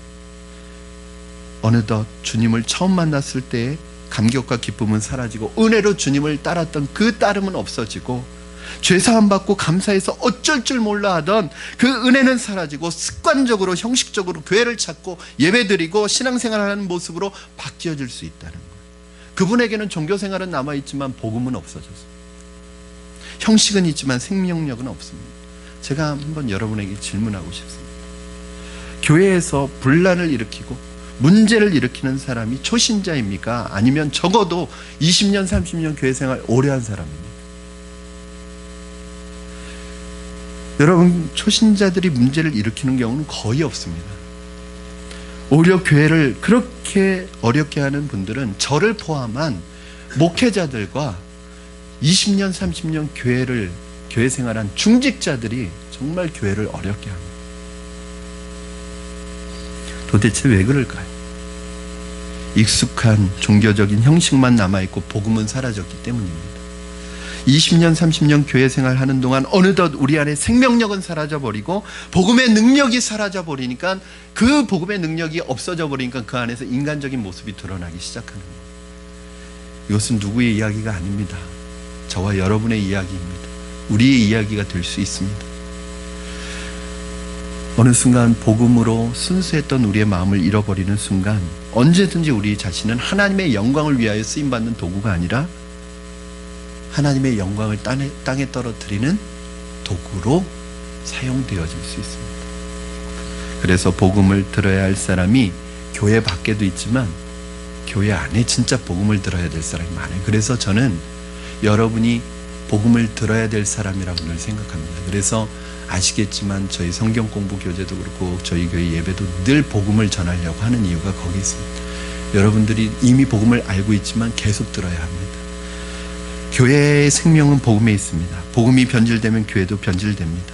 어느덧 주님을 처음 만났을 때의 감격과 기쁨은 사라지고, 은혜로 주님을 따랐던 그 따름은 없어지고, 죄사함 받고 감사해서 어쩔 줄 몰라 하던 그 은혜는 사라지고, 습관적으로 형식적으로 교회를 찾고 예배드리고 신앙생활하는 모습으로 바뀌어질 수 있다는 거예요. 그분에게는 종교생활은 남아있지만 복음은 없어졌습니다. 형식은 있지만 생명력은 없습니다. 제가 한번 여러분에게 질문하고 싶습니다. 교회에서 분란을 일으키고 문제를 일으키는 사람이 초신자입니까? 아니면 적어도 20년, 30년 교회생활 오래 한 사람입니까? 여러분, 초신자들이 문제를 일으키는 경우는 거의 없습니다. 오히려 교회를 그렇게 어렵게 하는 분들은 저를 포함한 목회자들과 20년, 30년 교회 생활한 중직자들이 정말 교회를 어렵게 합니다. 도대체 왜 그럴까요? 익숙한 종교적인 형식만 남아있고 복음은 사라졌기 때문입니다. 20년, 30년 교회 생활하는 동안 어느덧 우리 안에 생명력은 사라져버리고 복음의 능력이 사라져버리니까, 그 복음의 능력이 없어져버리니까 그 안에서 인간적인 모습이 드러나기 시작하는 거예요. 이것은 누구의 이야기가 아닙니다. 저와 여러분의 이야기입니다. 우리의 이야기가 될 수 있습니다. 어느 순간 복음으로 순수했던 우리의 마음을 잃어버리는 순간, 언제든지 우리 자신은 하나님의 영광을 위하여 쓰임받는 도구가 아니라 하나님의 영광을 땅에 떨어뜨리는 도구로 사용되어질 수 있습니다. 그래서 복음을 들어야 할 사람이 교회 밖에도 있지만 교회 안에 진짜 복음을 들어야 될 사람이 많아요. 그래서 저는 여러분이 복음을 들어야 될 사람이라고 늘 생각합니다. 그래서 아시겠지만 저희 성경 공부 교재도 그렇고 저희 교회 예배도 늘 복음을 전하려고 하는 이유가 거기 있습니다. 여러분들이 이미 복음을 알고 있지만 계속 들어야 합니다. 교회의 생명은 복음에 있습니다. 복음이 변질되면 교회도 변질됩니다.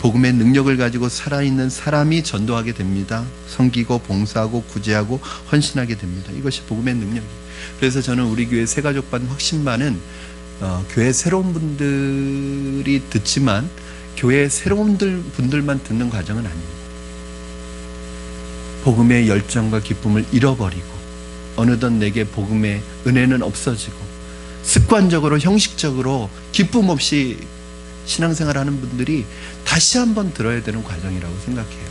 복음의 능력을 가지고 살아있는 사람이 전도하게 됩니다. 섬기고 봉사하고 구제하고 헌신하게 됩니다. 이것이 복음의 능력이에요. 그래서 저는 우리 교회 새가족반 확신반은 교회 새로운 분들이 듣지만 교회 새로운 분들만 듣는 과정은 아닙니다. 복음의 열정과 기쁨을 잃어버리고 어느덧 내게 복음의 은혜는 없어지고 습관적으로 형식적으로 기쁨 없이 신앙생활하는 분들이 다시 한번 들어야 되는 과정이라고 생각해요.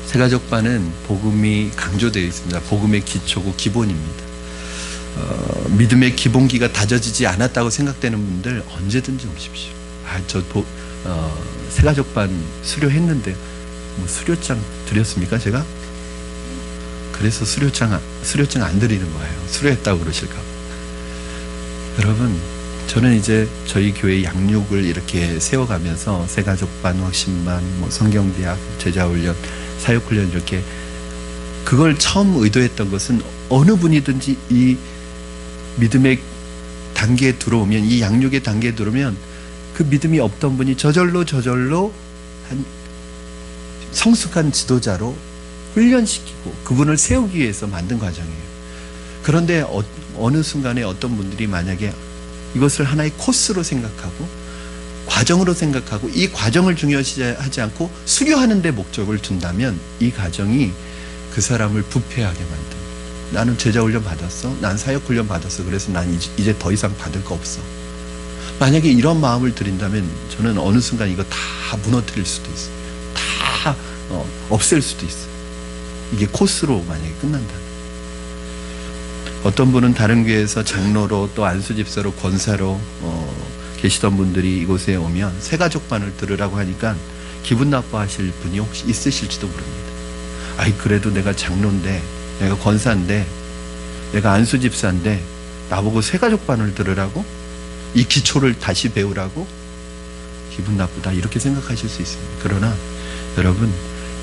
새가족반은 복음이 강조되어 있습니다. 복음의 기초고 기본입니다. 믿음의 기본기가 다져지지 않았다고 생각되는 분들 언제든지 오십시오. 새가족반 수료했는데 뭐 수료장 드렸습니까 제가? 그래서 수료증 안 드리는 거예요. 수료했다고 그러실까? 여러분, 저는 이제 저희 교회 양육을 이렇게 세워가면서 새가족반, 확신반, 성경대학, 제자훈련, 사역훈련 이렇게 그걸 처음 의도했던 것은 어느 분이든지 이 믿음의 단계에 들어오면, 이 양육의 단계에 들어오면 그 믿음이 없던 분이 저절로 한 성숙한 지도자로 훈련시키고 그분을 세우기 위해서 만든 과정이에요. 그런데 어느 순간에 어떤 분들이 만약에 이것을 하나의 코스로 생각하고 과정으로 생각하고 이 과정을 중요시하지 않고 수료하는 데 목적을 둔다면 이 과정이 그 사람을 부패하게 만듭니다. 나는 제자훈련 받았어, 난 사역훈련 받았어, 그래서 난 이제 더 이상 받을 거 없어. 만약에 이런 마음을 들인다면 저는 어느 순간 이거 다 무너뜨릴 수도 있어요. 다 없앨 수도 있어요. 이게 코스로 만약에 끝난다. 어떤 분은 다른 교회에서 장로로 또 안수집사로 권사로 계시던 분들이 이곳에 오면 새가족반을 들으라고 하니까 기분 나빠하실 분이 혹시 있으실지도 모릅니다. 아이, 그래도 내가 장로인데, 내가 권사인데 내가 안수 집사인데 나보고 새가족반을 들으라고? 이 기초를 다시 배우라고? 기분 나쁘다 이렇게 생각하실 수 있습니다. 그러나 여러분,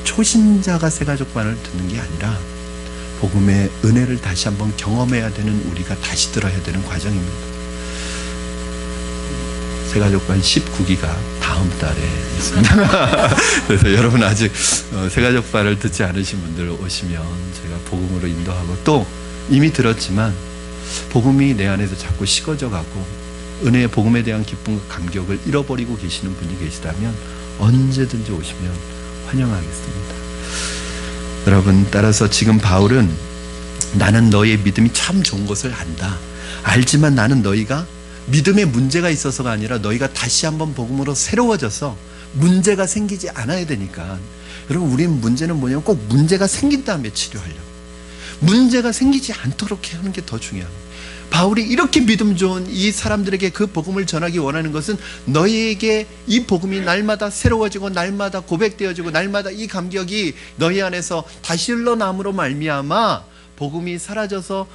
초신자가 새가족반을 듣는 게 아니라 복음의 은혜를 다시 한번 경험해야 되는 우리가 다시 들어야 되는 과정입니다. 새가족반 19기가 다음 달에 있습니다. 그래서 여러분 아직 새가족반을 듣지 않으신 분들 오시면 제가 복음으로 인도하고, 또 이미 들었지만 복음이 내 안에서 자꾸 식어져 가고 은혜의 복음에 대한 기쁨과 감격을 잃어버리고 계시는 분이 계시다면 언제든지 오시면 환영하겠습니다. 여러분, 따라서 지금 바울은 나는 너희의 믿음이 참 좋은 것을 안다. 알지만 나는 너희가 믿음에 문제가 있어서가 아니라 너희가 다시 한번 복음으로 새로워져서 문제가 생기지 않아야 되니까. 여러분, 우리는 문제는 뭐냐면 꼭 문제가 생긴 다음에 치료하려고. 문제가 생기지 않도록 하는 게 더 중요합니다. 바울이 이렇게 믿음 좋은 이 사람들에게 그 복음을 전하기 원하는 것은 너희에게 이 복음이 날마다 새로워지고 날마다 고백되어지고 날마다 이 감격이 너희 안에서 다시 흘러남으로 말미암아 복음이 사라져서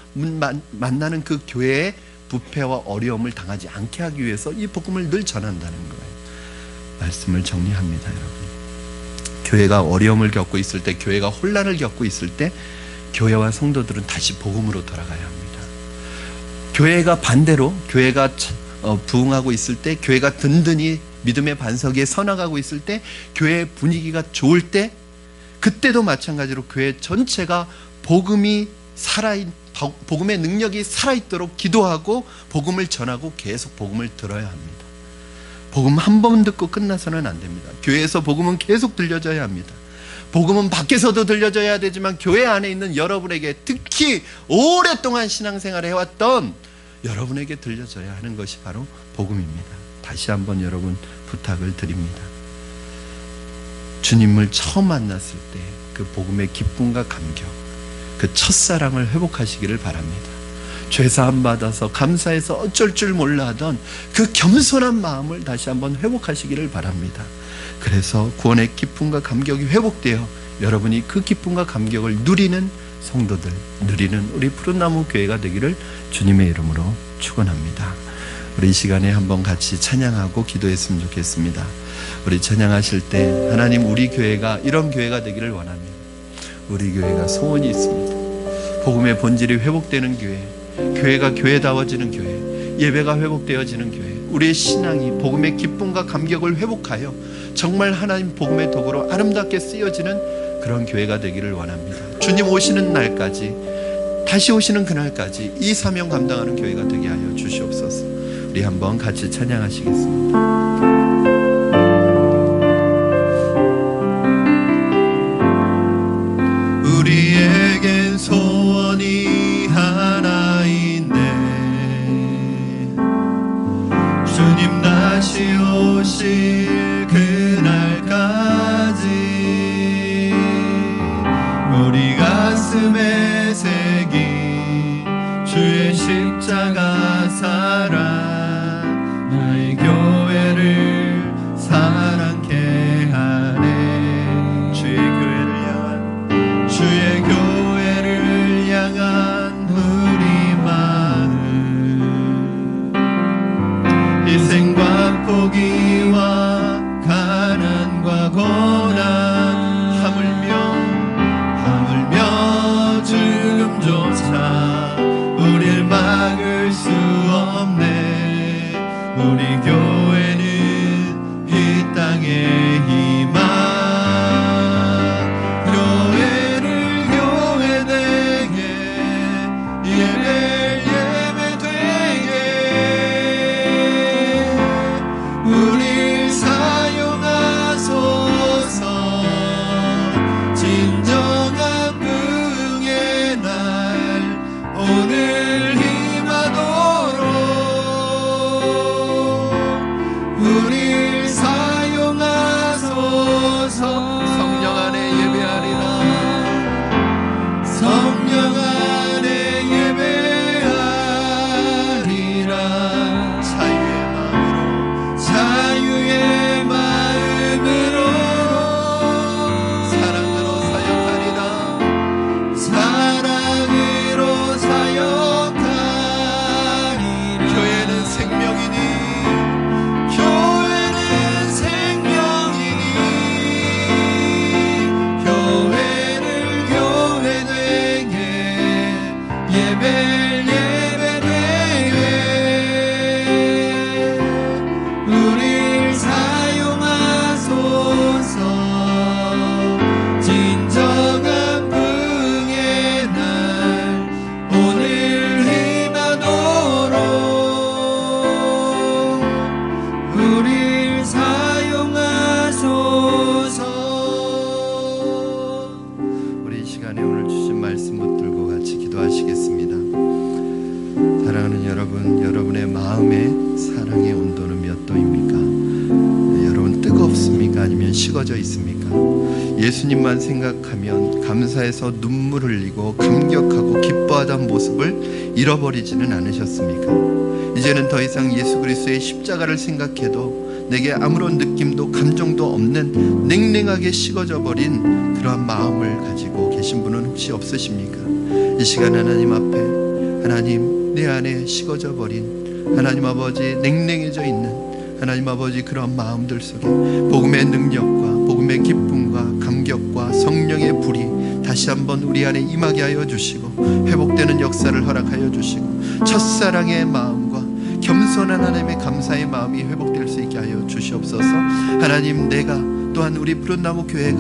만나는 그 교회의 부패와 어려움을 당하지 않게 하기 위해서 이 복음을 늘 전한다는 거예요. 말씀을 정리합니다, 여러분. 교회가 어려움을 겪고 있을 때, 교회가 혼란을 겪고 있을 때 교회와 성도들은 다시 복음으로 돌아가야 합니다. 교회가 반대로, 교회가 부흥하고 있을 때, 교회가 든든히 믿음의 반석 위에 서나가고 있을 때, 교회 분위기가 좋을 때, 그때도 마찬가지로 교회 전체가 복음의 능력이 살아있도록 기도하고 복음을 전하고 계속 복음을 들어야 합니다. 복음 한 번 듣고 끝나서는 안 됩니다. 교회에서 복음은 계속 들려져야 합니다. 복음은 밖에서도 들려져야 되지만 교회 안에 있는 여러분에게, 특히 오랫동안 신앙생활을 해왔던 여러분에게 들려져야 하는 것이 바로 복음입니다. 다시 한번 여러분 부탁을 드립니다. 주님을 처음 만났을 때 그 복음의 기쁨과 감격, 그 첫사랑을 회복하시기를 바랍니다. 죄사함 받아서 감사해서 어쩔 줄 몰라 하던 그 겸손한 마음을 다시 한번 회복하시기를 바랍니다. 그래서 구원의 기쁨과 감격이 회복되어 여러분이 그 기쁨과 감격을 누리는 성도들, 누리는 우리 푸른나무 교회가 되기를 주님의 이름으로 축원합니다. 우리 이 시간에 한번 같이 찬양하고 기도했으면 좋겠습니다. 우리 찬양하실 때 하나님, 우리 교회가 이런 교회가 되기를 원합니다. 우리 교회가 소원이 있습니다. 복음의 본질이 회복되는 교회, 교회가 교회다워지는 교회, 예배가 회복되어지는 교회, 우리의 신앙이 복음의 기쁨과 감격을 회복하여 정말 하나님 복음의 도구로 아름답게 쓰여지는 그런 교회가 되기를 원합니다. 주님 오시는 날까지, 다시 오시는 그날까지 이 사명 감당하는 교회가 되게 하여 주시옵소서. 우리 한번 같이 찬양하시겠습니다. 우리에겐 소원이 하나인데 주님 다시 오실 그날까지 우리 가슴에 새긴 주의 십자가 사랑 나의 교회를 예수님만 생각하면 감사해서 눈물 흘리고 감격하고 기뻐하던 모습을 잃어버리지는 않으셨습니까? 이제는 더 이상 예수 그리스도의 십자가를 생각해도 내게 아무런 느낌도 감정도 없는 냉랭하게 식어져 버린 그러한 마음을 가지고 계신 분은 혹시 없으십니까? 이 시간 하나님 앞에, 하나님 내 안에 식어져 버린 하나님 아버지, 냉랭해져 있는 하나님 아버지, 그러한 마음들 속에 복음의 능력과 복음의 기쁨과 감격과 성령의 불이 다시 한번 우리 안에 임하게 하여 주시고, 회복되는 역사를 허락하여 주시고, 첫사랑의 마음과 겸손한 하나님의 감사의 마음이 회복될 수 있게 하여 주시옵소서. 하나님, 내가 또한 우리 푸른나무 교회에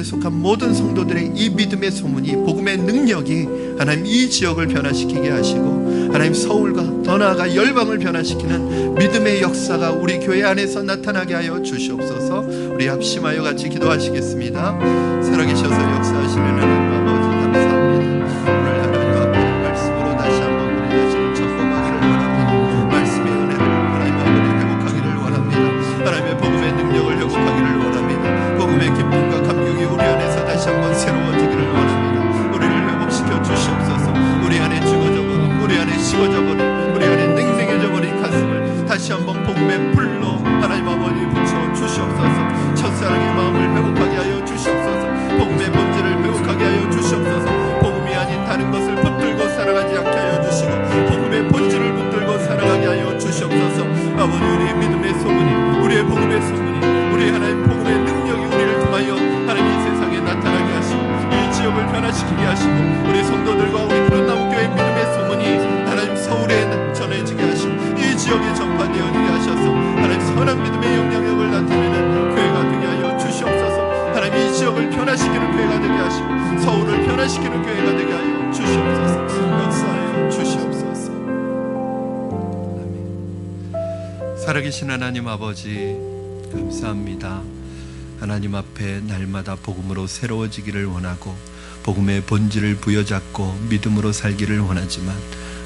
속한 모든 성도들의 이 믿음의 소문이, 복음의 능력이 하나님 이 지역을 변화시키게 하시고, 하나님 서울과 더 나아가 열방을 변화시키는 믿음의 역사가 우리 교회 안에서 나타나게 하여 주시옵소서. 우리 합심하여 같이 기도하시겠습니다. 살아계셔서 역사하시는 하나님 아버지, 감사합니다. 오늘 하나님 앞에 말씀으로 다시 한번 우리 자신을 점검하기를 원합니다. 말씀의 은혜를 하나님 아버지 회복하기를 원합니다. 하나님의 복음의 능력을 회복하기를 원합니다. 복음의 기쁨과 감격이 우리 안에서 다시 한번 새로워지기를 원합니다. 우리를 회복시켜 주시옵소서. 우리 안에 죽어져 버린, 우리 안에 식어져 버린, 우리 안에 냉랭해져 버린 가슴을 다시 한번 복음의 불로 하나님 아버지 붙여 주시옵소서. 첫사랑의 마음을 회복하게 하여 주시옵소서. 복음의 본질을 회복하게 하여 주시옵소서. 복음이 아닌 다른 것을 붙들고 살아가지 않게 하여 주시고, 복음의 본질을 붙들고 살아가게 하여 주시옵소서. 아버지, 우리의 믿음의 소문이, 우리의 복음의 소문이, 우리 하나님 복음의 능력이 우리를 통하여 하나님 이 세상에 나타나게 하시고, 이 지역을 변화시키게 하시고, 우리 성도들과 우리 푸른나무 교회 믿음의 소문이 하나님 서울에 전해지게 하시고, 이 지역에 전파되어지게 하셔서 하나님 선한 믿음의 영향력을 나타내는 교회가 되게 하여 주시옵소서. 하나님 이 지역을 변화시키는 교회가 되게 하시고, 서울을 변화시키는 교회가 되게 하여 주시옵소서. 역사하여 주시옵소서. 아멘. 살아계신 하나님 아버지, 감사합니다. 하나님 앞에 날마다 복음으로 새로워지기를 원하고, 복음의 본질을 부여잡고 믿음으로 살기를 원하지만,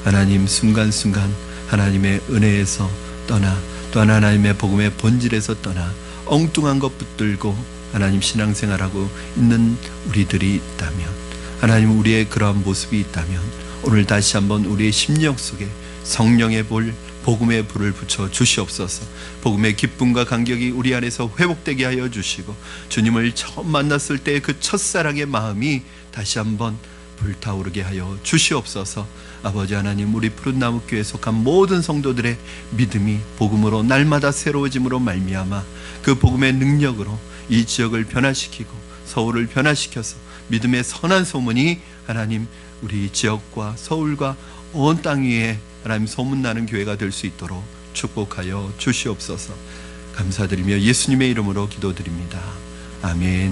하나님 순간순간 하나님의 은혜에서 떠나, 또한 하나님의 복음의 본질에서 떠나 엉뚱한 것 붙들고 하나님 신앙생활하고 있는 우리들이 있다면, 하나님 우리의 그러한 모습이 있다면, 오늘 다시 한번 우리의 심령 속에 성령의 불, 복음의 불을 붙여 주시옵소서. 복음의 기쁨과 감격이 우리 안에서 회복되게 하여 주시고, 주님을 처음 만났을 때의 그 첫사랑의 마음이 다시 한번 불타오르게 하여 주시옵소서. 아버지 하나님, 우리 푸른나무 교회에 속한 모든 성도들의 믿음이 복음으로 날마다 새로워짐으로 말미암아 그 복음의 능력으로 이 지역을 변화시키고 서울을 변화시켜서 믿음의 선한 소문이 하나님 우리 지역과 서울과 온 땅 위에 하나님 소문나는 교회가 될 수 있도록 축복하여 주시옵소서. 감사드리며 예수님의 이름으로 기도드립니다. 아멘.